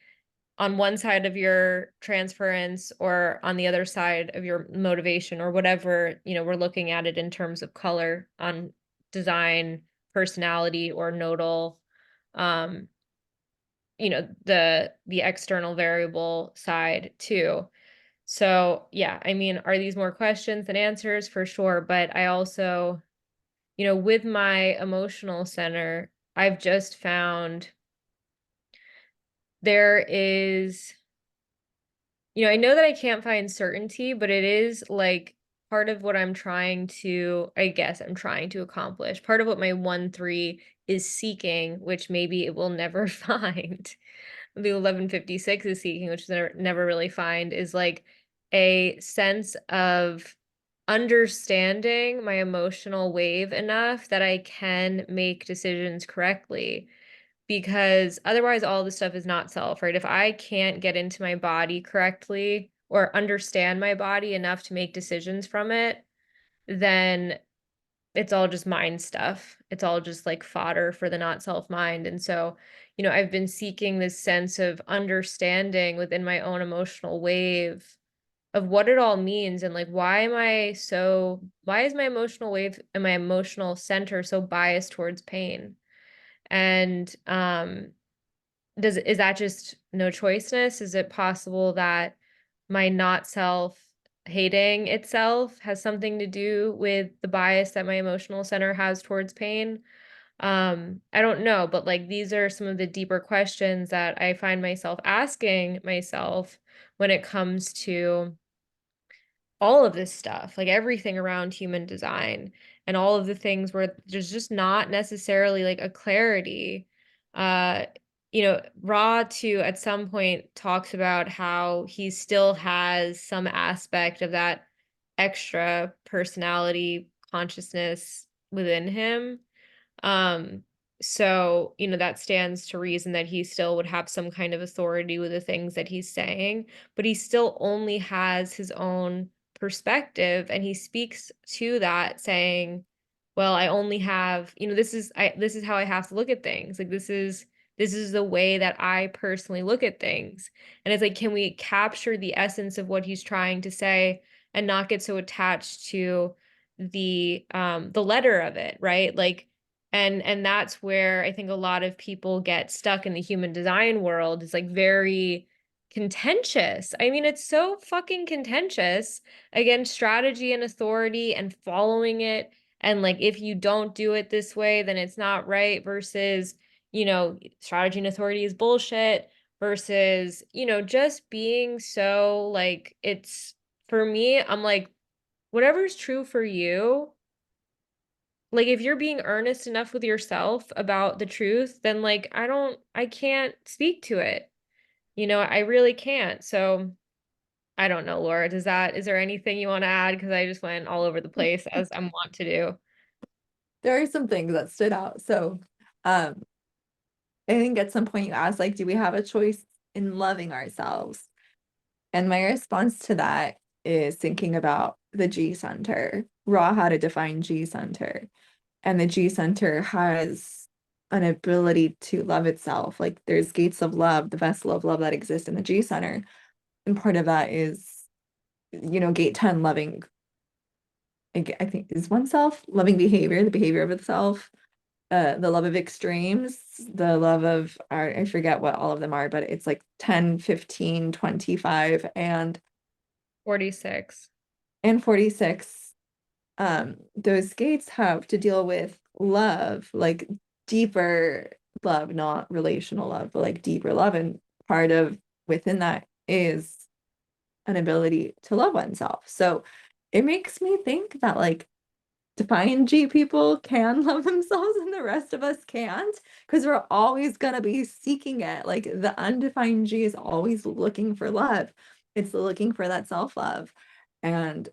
on one side of your transference or on the other side of your motivation or whatever, we're looking at it in terms of color on design, personality, or nodal, um, the external variable side too. So, yeah, I mean, are these more questions than answers? For sure. But I also, with my emotional center, I've just found there is, I know that I can't find certainty, but it is like part of what I guess I'm trying to accomplish. Part of what my 1-3 is seeking, which maybe it will never find. The 1156 is seeking, which is never really find, is like a sense of understanding my emotional wave enough that I can make decisions correctly, because otherwise all this stuff is not self, right? If I can't get into my body correctly or understand my body enough to make decisions from it, then it's all just mind stuff. It's all just like fodder for the not self mind. And so, I've been seeking this sense of understanding within my own emotional wave of what it all means, and like why is my emotional wave and my emotional center so biased towards pain? And is that just no choiceness? Is it possible that my not self hating itself has something to do with the bias that my emotional center has towards pain? I don't know, but like these are some of the deeper questions that I find myself asking myself when it comes to all of this stuff, like everything around human design and all of the things where there's just not necessarily like a clarity. Uh, Ra too at some point talks about how he still has some aspect of that extra personality consciousness within him. Um, so, that stands to reason that he still would have some kind of authority with the things that he's saying, but he still only has his own perspective, and he speaks to that saying, well, I only have, this is how I have to look at things. Like this is the way that I personally look at things. And it's like, can we capture the essence of what he's trying to say and not get so attached to the letter of it, right? Like, and that's where I think a lot of people get stuck in the human design world. Is like very contentious. I mean, it's so fucking contentious against strategy and authority and following it. And like, if you don't do it this way, then it's not right, versus, strategy and authority is bullshit, versus, just being so like, it's for me, I'm like, whatever's true for you, like if you're being earnest enough with yourself about the truth, then like I can't speak to it. I really can't. So I don't know, Laura, is there anything you want to add? Because I just went all over the place as I'm wont to do. There are some things that stood out. So, um, I think at some point you asked, like, do we have a choice in loving ourselves? And my response to that is thinking about the G center, raw how to define G center. And the G center has an ability to love itself. Like there's gates of love, the vessel of love that exists in the G center. And part of that is, gate 10, loving, I think is oneself, loving behavior, the behavior of itself, the love of extremes, the love of, I forget what all of them are, but it's like 10, 15, 25, 46. and 46. Those gates have to deal with love, like deeper love, not relational love, but like deeper love. And part of within that is an ability to love oneself. So it makes me think that like defined G people can love themselves and the rest of us can't, because we're always going to be seeking it. Like the undefined G is always looking for love. It's looking for that self-love. And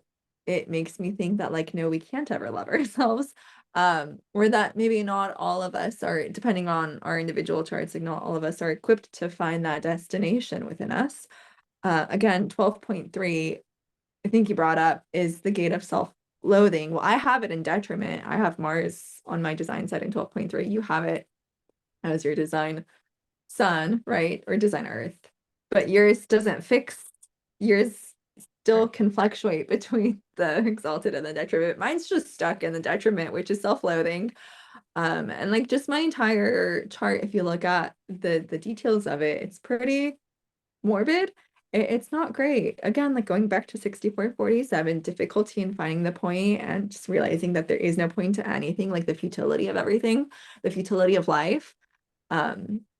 it makes me think that like, no, we can't ever love ourselves. Or that maybe not all of us are, depending on our individual charts, like not all of us are equipped to find that destination within us. Again, 12.3 I think you brought up is the gate of self-loathing. Well, I have it in detriment. I have Mars on my design setting 12.3. You have it as your design sun, right? Or design earth. But yours doesn't fix, yours still can fluctuate between the exalted and the detriment. Mine's just stuck in the detriment, which is self-loathing. And like just my entire chart, if you look at the details of it, it's pretty morbid. It's not great. Again, like going back to 6447, difficulty in finding the point and just realizing that there is no point to anything, like the futility of everything, the futility of life.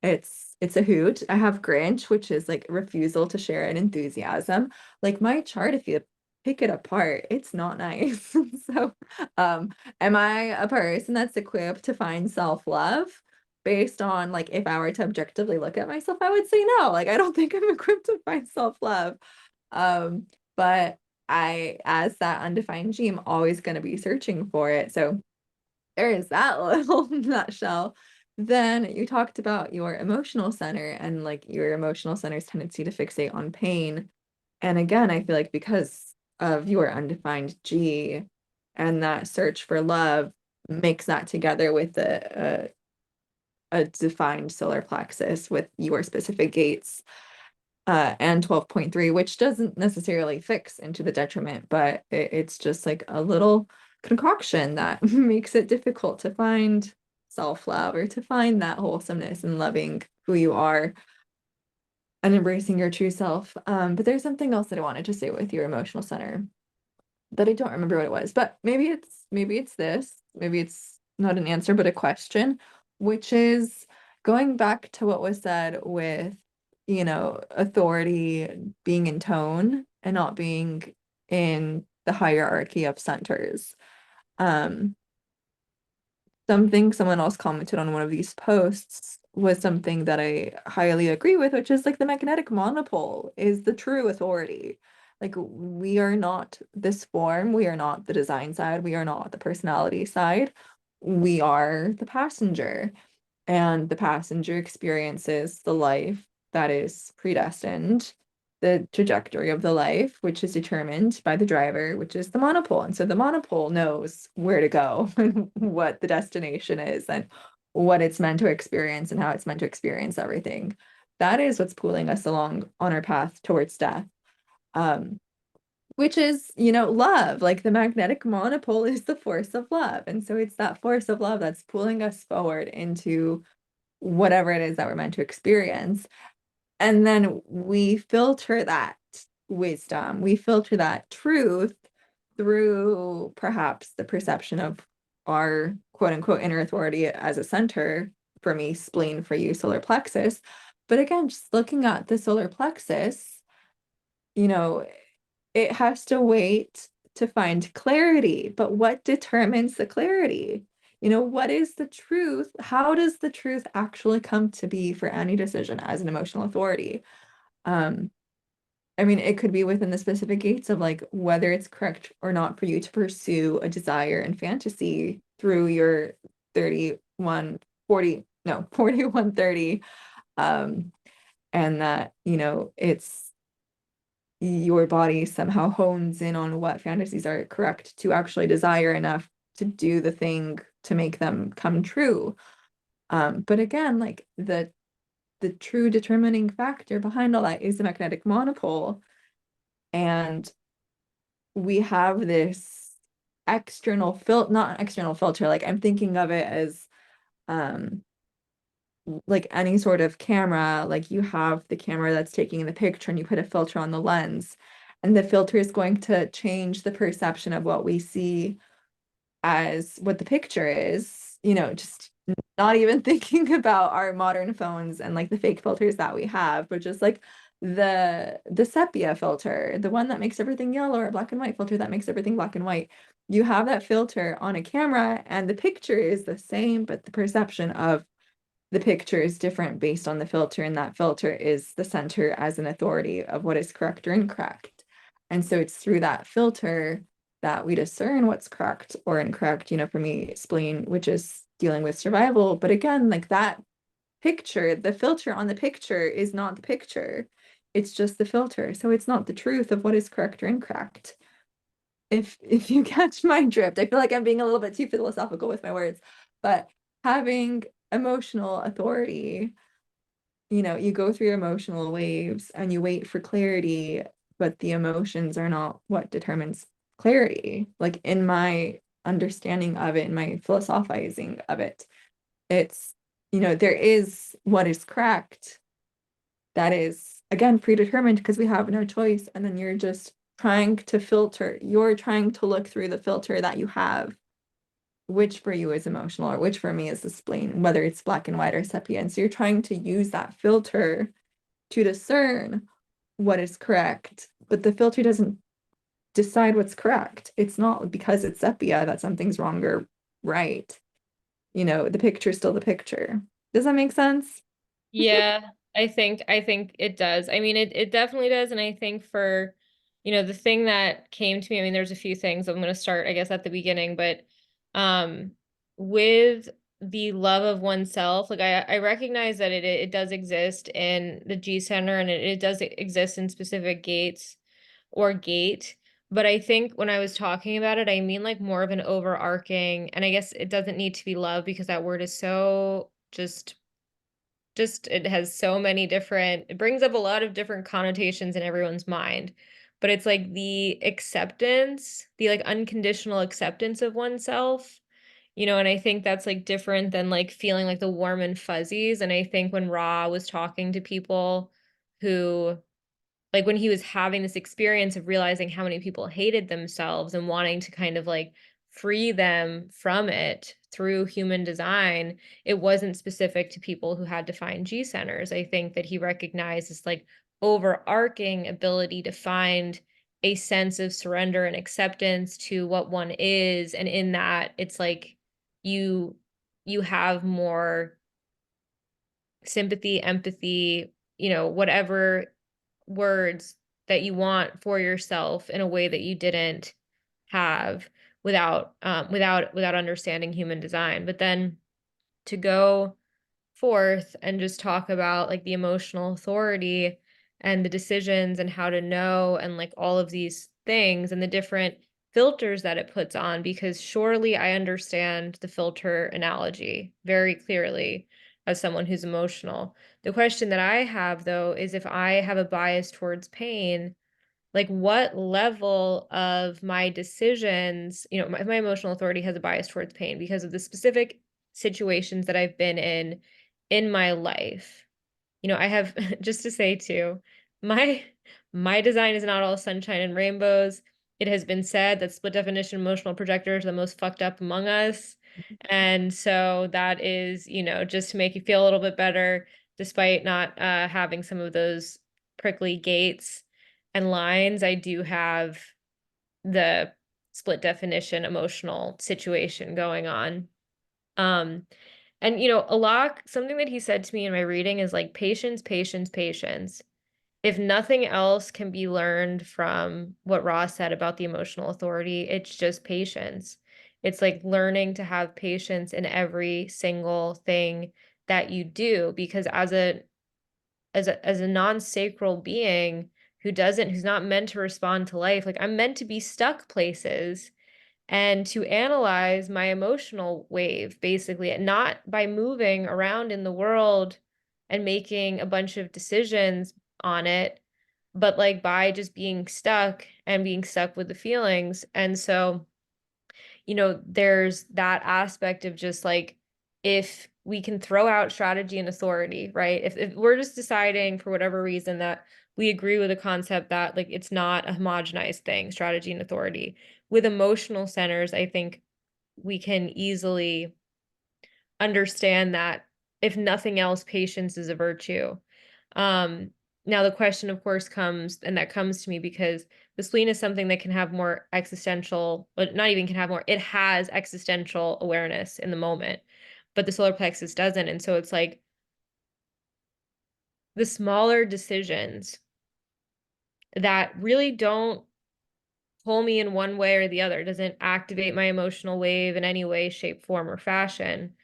It's a hoot. I have Grinch, which is like refusal to share an enthusiasm. Like my chart, if you pick it apart, it's not nice. So, am I a person that's equipped to find self-love based on like if I were to objectively look at myself, I would say no. Like I don't think I'm equipped to find self-love. But I, as that undefined G, I'm always going to be searching for it. So there is that little nutshell. Then you talked about your emotional center and like your emotional center's tendency to fixate on pain. And again, I feel like because of your undefined G and that search for love, mix that together with a defined solar plexus with your specific gates and 12.3, which doesn't necessarily fix into the detriment, but it's just like a little concoction that makes it difficult to find self-love or to find that wholesomeness and loving who you are and embracing your true self. But there's something else that I wanted to say with your emotional center that I don't remember what it was, but maybe it's this, maybe it's not an answer, but a question, which is going back to what was said with, authority being in tone and not being in the hierarchy of centers. Um, Something someone else commented on one of these posts was something that I highly agree with, which is like the magnetic monopole is the true authority. Like we are not this form, we are not the design side, we are not the personality side. We are the passenger, and the passenger experiences the life that is predestined, the trajectory of the life, which is determined by the driver, which is the monopole. And so the monopole knows where to go and what the destination is and what it's meant to experience and how it's meant to experience everything. That is what's pulling us along on our path towards death. Which is, love. Like the magnetic monopole is the force of love. And so it's that force of love that's pulling us forward into whatever it is that we're meant to experience. And then we filter that wisdom, we filter that truth through perhaps the perception of our quote unquote inner authority as a center. For me, spleen; for you, solar plexus. But again, just looking at the solar plexus, you know, it has to wait to find clarity. But what determines the clarity? What is the truth? How does the truth actually come to be for any decision as an emotional authority? Um, I mean, it could be within the specific gates of like whether it's correct or not for you to pursue a desire and fantasy through your 31, 40, no, 4130. Um, and that, it's your body somehow hones in on what fantasies are correct to actually desire enough to do the thing to make them come true. But again, like the true determining factor behind all that is the magnetic monopole. And we have this not external filter, like I'm thinking of it as um like any sort of camera, like you have the camera that's taking the picture and you put a filter on the lens, and the filter is going to change the perception of what we see as what the picture is, just not even thinking about our modern phones and like the fake filters that we have, but just like the sepia filter, the one that makes everything yellow, or black and white filter that makes everything black and white. You have that filter on a camera and the picture is the same, but the perception of the picture is different based on the filter, and that filter is the center as an authority of what is correct or incorrect. And so it's through that filter that we discern what's correct or incorrect. For me, spleen, which is dealing with survival. But again, like that picture, the filter on the picture is not the picture. it's just the filter. So it's not the truth of what is correct or incorrect. If you catch my drift, I feel like I'm being a little bit too philosophical with my words, but having emotional authority, you go through your emotional waves and you wait for clarity, but the emotions are not what determines clarity. Like in my understanding of it, in my philosophizing of it, it's, there is what is correct that is again predetermined because we have no choice. And then you're just trying to filter, you're trying to look through the filter that you have, which for you is emotional or which for me is the spleen, whether it's black and white or sepia. And so you're trying to use that filter to discern what is correct, but the filter doesn't decide what's correct. It's not because it's sepia that something's wrong or right. The picture's still the picture. Does that make sense? Yeah, I think it does. I mean, it definitely does, and I think for, the thing that came to me, I mean, there's a few things. I'm gonna start, I guess, at the beginning, but um with the love of oneself, like I recognize that it does exist in the G center, and it does exist in specific gates or gate. But I think when I was talking about it, I mean like more of an overarching, and I guess it doesn't need to be love because that word is so just it has so many different, it brings up a lot of different connotations in everyone's mind. But it's like the acceptance, the like unconditional acceptance of oneself, and I think that's like different than like feeling like the warm and fuzzies. And I think when Ra was talking to people who, like when he was having this experience of realizing how many people hated themselves and wanting to kind of like free them from it through human design, it wasn't specific to people who had defined G centers. I think that he recognized this like overarching ability to find a sense of surrender and acceptance to what one is. And in that, it's like you you have more sympathy, empathy, whatever words that you want for yourself in a way that you didn't have without understanding human design. But then to go forth and just talk about like the emotional authority and the decisions and how to know and like all of these things and the different filters that it puts on, because surely I understand the filter analogy very clearly as someone who's emotional. The question that I have though is if I have a bias towards pain, like what level of my decisions, my emotional authority has a bias towards pain because of the specific situations that I've been in my life. I have just to say too, my my design is not all sunshine and rainbows. It has been said that split definition emotional projectors are the most fucked up among us. And so that is, just to make you feel a little bit better, despite not having some of those prickly gates and lines, I do have the split definition emotional situation going on. Um, and a lot, something that he said to me in my reading is like patience, patience, patience. If nothing else can be learned from what Ross said about the emotional authority, it's just patience. It's like learning to have patience in every single thing that you do, because as a non-sacral being who's not meant to respond to life, like I'm meant to be stuck places and to analyze my emotional wave, basically, and not by moving around in the world and making a bunch of decisions on it, but like by just being stuck and being stuck with the feelings. And so, there's that aspect of just like, if we can throw out strategy and authority, right? If we're just deciding for whatever reason that we agree with the concept that like it's not a homogenized thing, strategy and authority. With emotional centers, I think we can easily understand that if nothing else, patience is a virtue. Um, Now the question, of course, comes, and that comes to me because the spleen is something that can have more existential, but not even can have more, it has existential awareness in the moment, but the solar plexus doesn't. And so it's like the smaller decisions that really don't pull me in one way or the other, doesn't activate my emotional wave in any way, shape, form, or fashion.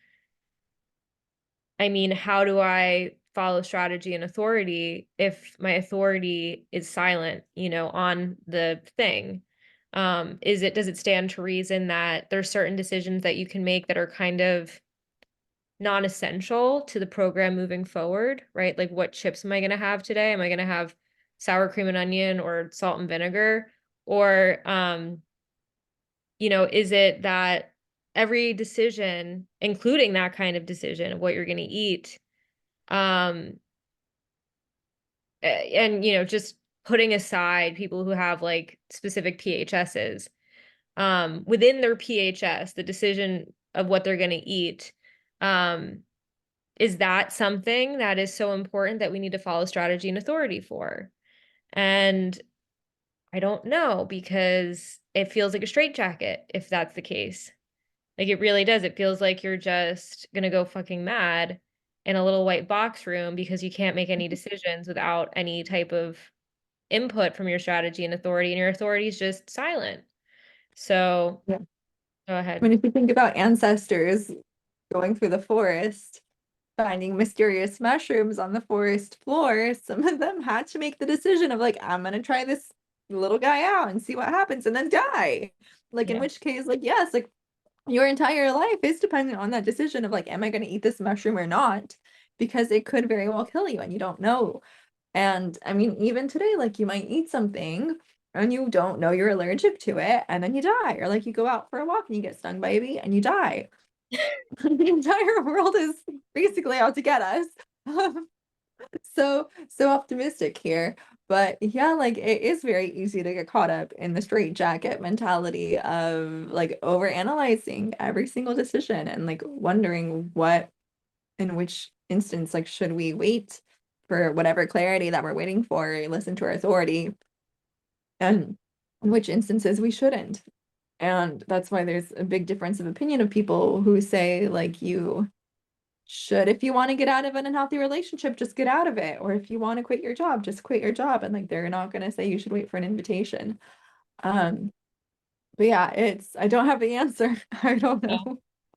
I mean, how do I follow strategy and authority if my authority is silent, on the thing? Does it stand to reason that there's certain decisions that you can make that are kind of non-essential to the program moving forward, right? Like, what chips am I gonna have today? Am I gonna have sour cream and onion or salt and vinegar? Or, is it that every decision, including that kind of decision of what you're gonna eat, um, and, just putting aside people who have, like, specific PHSs, within their PHS, the decision of what they're gonna eat, um, is that something that is so important that we need to follow strategy and authority for? And I don't know, because it feels like a straitjacket if that's the case. Like, it really does. It feels like you're just gonna go fucking mad in a little white box room because you can't make any decisions without any type of input from your strategy and authority, and your authority is just silent. So, Yeah. go I ahead. mean, if you think about ancestors going through the forest, finding mysterious mushrooms on the forest floor, some of them had to make the decision of like, I'm gonna try this little guy out and see what happens and then die. Like in Yeah. which case, like, yes, like your entire life is dependent on that decision of like, am I gonna eat this mushroom or not? Because it could very well kill you and you don't know. And I mean, even today, like you might eat something and you don't know you're allergic to it, and then you die. Or like you go out for a walk and you get stung by a bee and you die. The entire world is basically out to get us. So optimistic here. But yeah, like it is very easy to get caught up in the straitjacket mentality of like over analyzing every single decision and like wondering what in which instance like should we wait for whatever clarity that we're waiting for, listen to our authority, and in which instances we shouldn't. And that's why there's a big difference of opinion of people who say like you should, if you want to get out of an unhealthy relationship, just get out of it. Or if you want to quit your job, just quit your job. And like they're not going to say you should wait for an invitation. Um, but yeah, I don't have the answer. I don't No.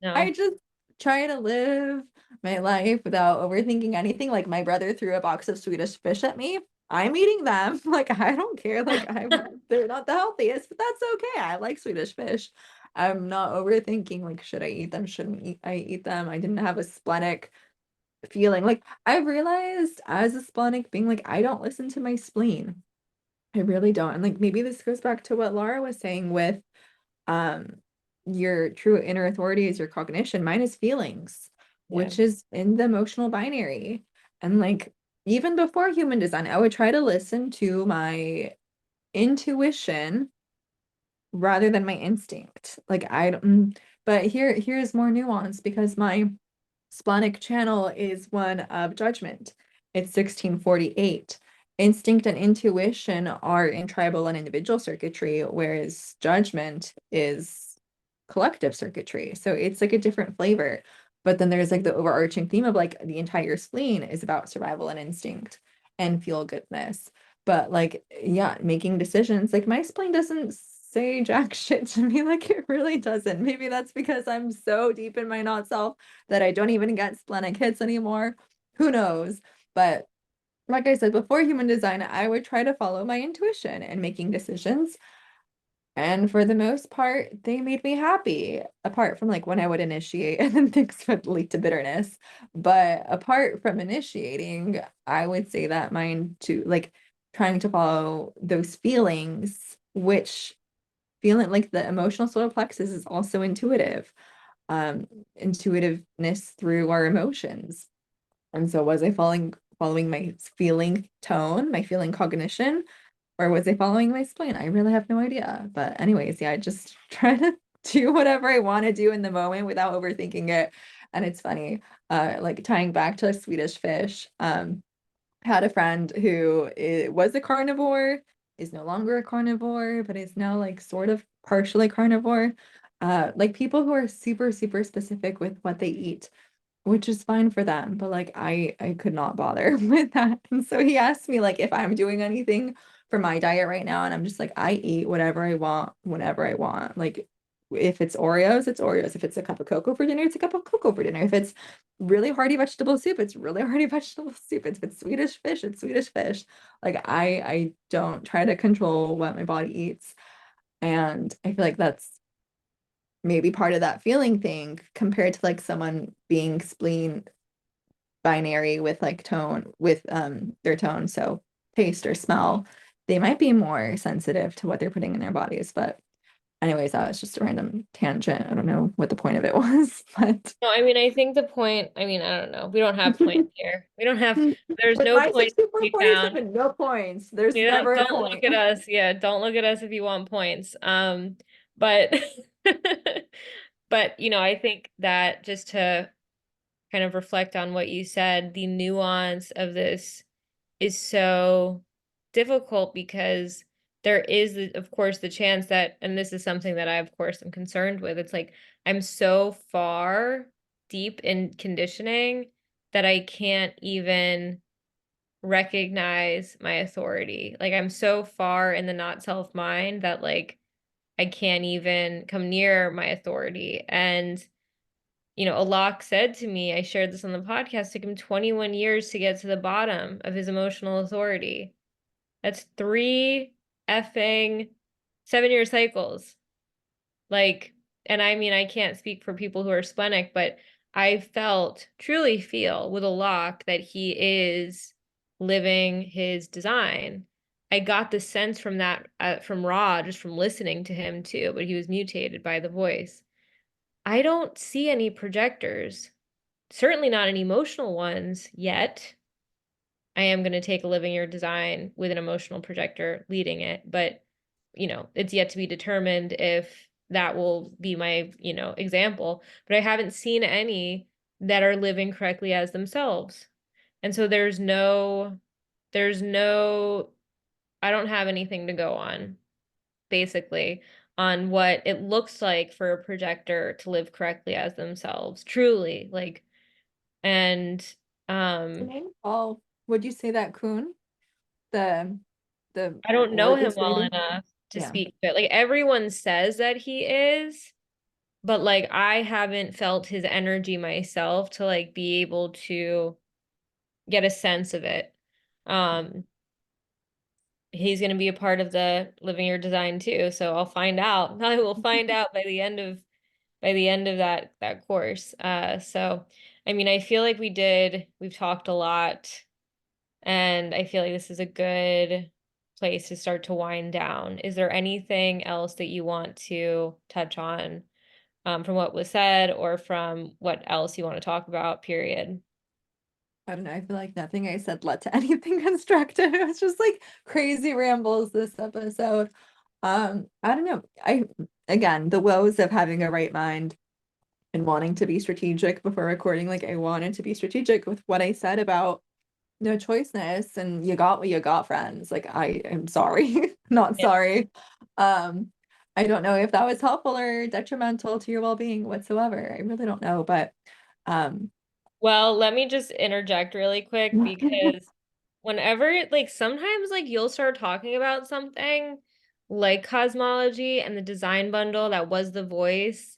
know. I No. just try to live my life without overthinking anything. Like my brother threw a box of Swedish fish at me. I'm eating them. Like I don't care. Like they're not the healthiest, but that's okay. I like Swedish fish. I'm not overthinking like should I eat them? Shouldn't I eat them? I didn't have a splenic feeling. Like I've realized as a splenic being like I don't listen to my spleen. I really don't. And like maybe this goes back to what Laura was saying with um your true inner authority is your cognition. Mine is feelings, Yeah. which is in the emotional binary. And like even before human design, I would try to listen to my intuition rather than my instinct. Like I don't, but here's more nuance because my splenic channel is one of judgment. It's 1648. Instinct and intuition are in tribal and individual circuitry, whereas judgment is collective circuitry. So it's like a different flavor. But then there's like the overarching theme of like the entire spleen is about survival and instinct and feel goodness. But like, yeah, making decisions, like my spleen doesn't say jack shit to me. Like it really doesn't. Maybe that's because I'm so deep in my not self that I don't even get splenic hits anymore. Who knows? But like I said, before human design, I would try to follow my intuition and making decisions. And for the most part, they made me happy, apart from like when I would initiate and then things would lead to bitterness. But apart from initiating, I would say that mine to like trying to follow those feelings, which feeling like the emotional solar plexus is also intuitive, intuitiveness through our emotions. And so was I following my feeling tone, my feeling cognition? Or was I following my spleen? I really have no idea. But anyways, yeah, I just try to do whatever I want to do in the moment without overthinking it. And it's funny, like tying back to Swedish fish. Had a friend who was a carnivore, is no longer a carnivore, but is now like sort of partially carnivore. Like people who are super, super specific with what they eat, which is fine for them, but like I could not bother with that. And so he asked me like if I'm doing anything for my diet right now, and I'm just like I eat whatever I want whenever I want. Like If it's Oreos, it's Oreos. If it's a cup of cocoa for dinner, it's a cup of cocoa for dinner. If it's really hearty vegetable soup, it's really hearty vegetable soup. If it's Swedish fish, it's Swedish fish. Like I don't try to control what my body eats. And I feel like that's maybe part of that feeling thing compared to like someone being spleen binary with like tone with their tone, so taste or smell, they might be more sensitive to what they're putting in their bodies. But anyways, that was just a random tangent. I don't know what the point of it was, but No, I mean, I think the point, I mean, I don't know. We don't have points here. We don't have, there's with no my point to 64 be found. 47, no points. There's You know, never a don't look point. at us. Yeah, don't look at us if you want points. But but I think that just to kind of reflect on what you said, the nuance of this is so difficult because there is, of course, the chance that, and this is something that I, of course, am concerned with. It's like I'm so far deep in conditioning that I can't even recognize my authority. Like I'm so far in the not self mind that like I can't even come near my authority. And Alok said to me, I shared this on the podcast, took him 21 years to get to the bottom of his emotional authority. That's three effing 7-year cycles. Like, and I mean, I can't speak for people who are splenic, but I truly feel with Alok that he is living his design. I got the sense from that, from Raw, just from listening to him too, but he was mutated by the voice. I don't see any projectors, certainly not any emotional ones yet. I am going to take a living your design with an emotional projector leading it, but it's yet to be determined if that will be my, example. But I haven't seen any that are living correctly as themselves. And so there's no, I don't have anything to go on, basically, on what it looks like for a projector to live correctly as themselves, truly. Like, and The um name Paul, would you say that Kuhn, the I don't know him well orchestrator? enough to Yeah. speak to it. Like everyone says that he is, but like I haven't felt his energy myself to like be able to get a sense of it. Um, he's going to be a part of the Living Your Design too, so I'll find out. I will find out by the end of that course. So I mean, I feel like we've talked a lot. And I feel like this is a good place to start to wind down. Is there anything else that you want to touch on from what was said or from what else you want to talk about, period? I don't know. I feel like nothing I said led to anything constructive. It was just like crazy rambles this episode. I don't know. Again, the woes of having a right mind and wanting to be strategic before recording, like I wanted to be strategic with what I said about no choiceness, and you got what you got, friends. Like I am sorry, not Yeah. sorry. Um, I don't know if that was helpful or detrimental to your well-being whatsoever. I really don't know, but um Well, let me just interject really quick because whenever, like, sometimes, like, you'll start talking about something like cosmology and the design bundle that was the voice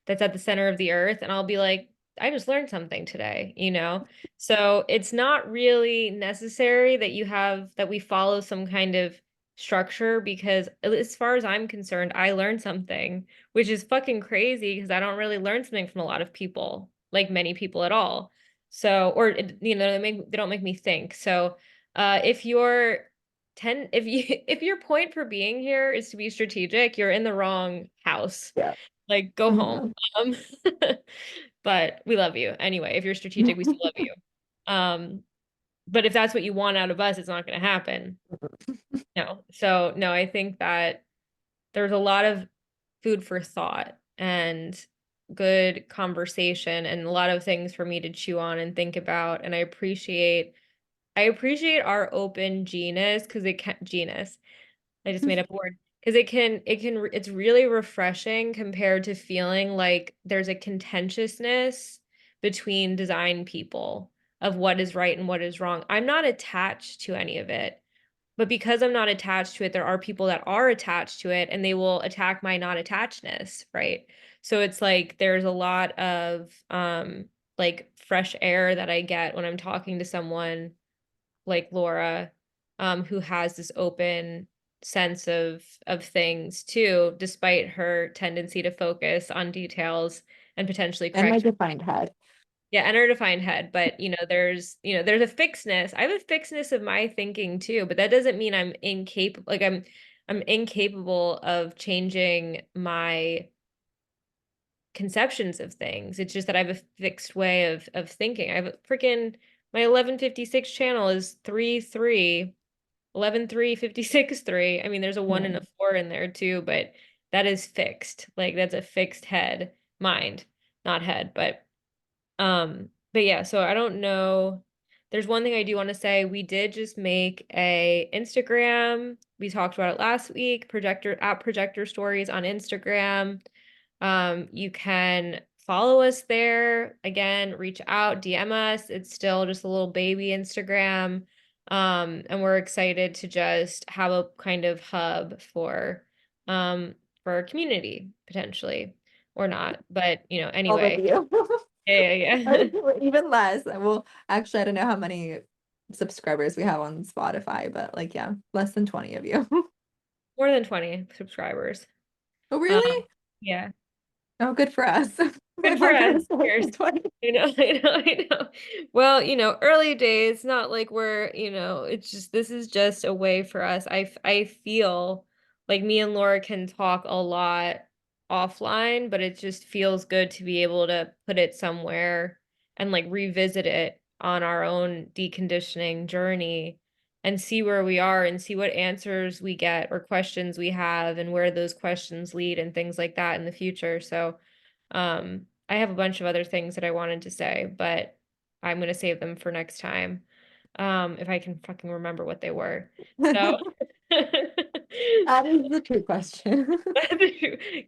that's at the center of the earth, and I'll be like, I just learned something today, you know? So it's not really necessary that we follow some kind of structure because, as far as I'm concerned, I learned something, which is fucking crazy because I don't really learn something from a lot of people, like many people at all. So, or they don't make me think. So, if if your point for being here is to be strategic, you're in the wrong house. yeah. Like, go home. Mhm. Um, but we love you anyway. If you're strategic, we still love you. Um, but if that's what you want out of us, it's not going to happen. No. So, no, I think that there's a lot of food for thought and good conversation and a lot of things for me to chew on and think about. And I appreciate our open genus because it can genus. I just made up a word because it's really refreshing compared to feeling like there's a contentiousness between design people of what is right and what is wrong. I'm not attached to any of it. But because I'm not attached to it, there are people that are attached to it and they will attack my non-attachedness, right? So it's like there's a lot of like fresh air that I get when I'm talking to someone like Laura, who has this open sense of things too, despite her tendency to focus on details and potentially And my correct. defined head. Yeah, and her defined head, but there's a fixedness. I have a fixedness of my thinking too, but that doesn't mean I'm incapable. Like I'm incapable of changing my conceptions of things. It's just that I have a fixed way of thinking. I have a freaking my 1156 channel is 3 3 11 3 56 3. I mean, there's a 1 and a Hmm. 4 in there too, but that is fixed. Like that's a fixed head, mind, not head, but yeah, so I don't know. There's one thing I do want to say. We did just make a Instagram. We talked about it last week, Projector Stories on Instagram. You can follow us there. Again, reach out, DM us. It's still just a little baby Instagram. And we're excited to just have a kind of hub for our community potentially or not. But All of anyway. you. Yeah, yeah, yeah. Or even less. Well, actually, I don't know how many subscribers we have on Spotify, but like, yeah, less than 20 of you. More than 20 subscribers. Oh, Um, really? yeah. Oh, good for us. I Good for thought there us. was less Cheers. than 20. I know. Well, early days, not like it's just this is just a way for us. I feel like me and Laura can talk a lot offline, but it just feels good to be able to put it somewhere and like revisit it on our own deconditioning journey and see where we are and see what answers we get or questions we have and where those questions lead and things like that in the future. So, I have a bunch of other things that I wanted to say, but I'm gonna save them for next time. If I can fucking remember what they were. So That is the true question.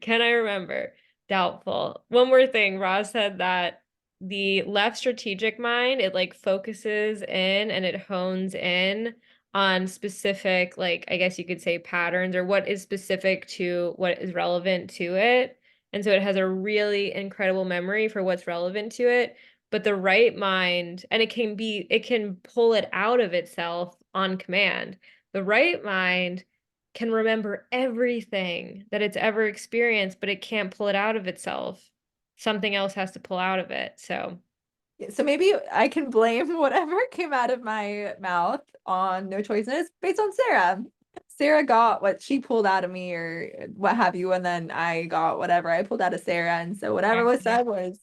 can I remember? Doubtful. One more thing, Ross said that the left strategic mind, it like focuses in and it hones in on specific, like I guess you could say patterns or what is specific to what is relevant to it. And so it has a really incredible memory for what's relevant to it. But the right mind, and it can pull it out of itself on command. The right mind can remember everything that it's ever experienced, but it can't pull it out of itself. Something else has to pull out of it. So, So maybe I can blame whatever came out of my mouth on no choices based on Sarah. Sarah got what she pulled out of me or what have you, and then I got whatever I pulled out of Sarah. And so whatever was said was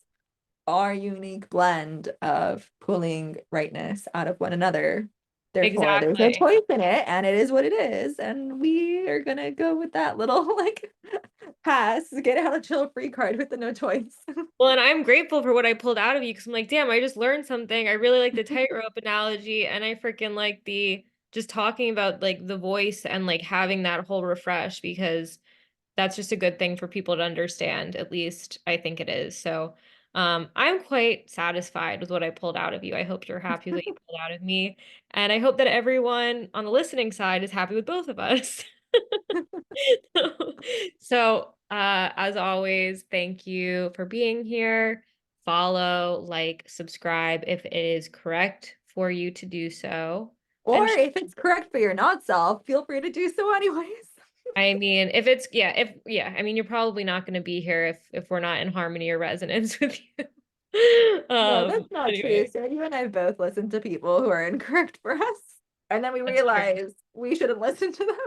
our unique blend of pulling rightness out of one another. Therefore, there's no exactly. choice in it, and it is what it is. And we are gonna go with that little like pass, get out of jail free card with the no choice. Well, and I'm grateful for what I pulled out of you because I'm like, damn, I just learned something. I really like the tightrope analogy, and I freaking like the just talking about like the voice and like having that whole refresh because that's just a good thing for people to understand. At least I think it is. So, I'm quite satisfied with what I pulled out of you. I hope you're happy with what you pulled out of me, and I hope that everyone on the listening side is happy with both of us. So, as always, thank you for being here. Follow, like, subscribe if it is correct for you to do so. Or And if it's correct for your not self, feel free to do so anyways. I mean, I mean, you're probably not going to be here if we're not in harmony or resonance with you. No, that's not true. Anyway, So you and I both listened to people who are incorrect for us. And then we that's true. realize we shouldn't listen to them.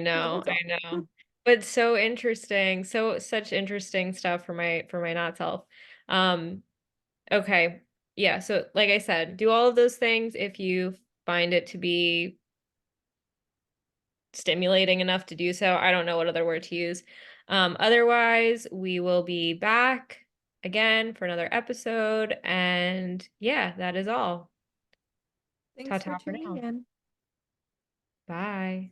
No, that's I all. know. But so interesting. Such interesting stuff for my not self. Um, okay. Yeah, so like I said, do all of those things if you find it to be stimulating enough to do so. I don't know what other word to use. Otherwise, we will be back again for another episode. And yeah, that is all. Ta Thanks for ta for tuning now. in. Bye.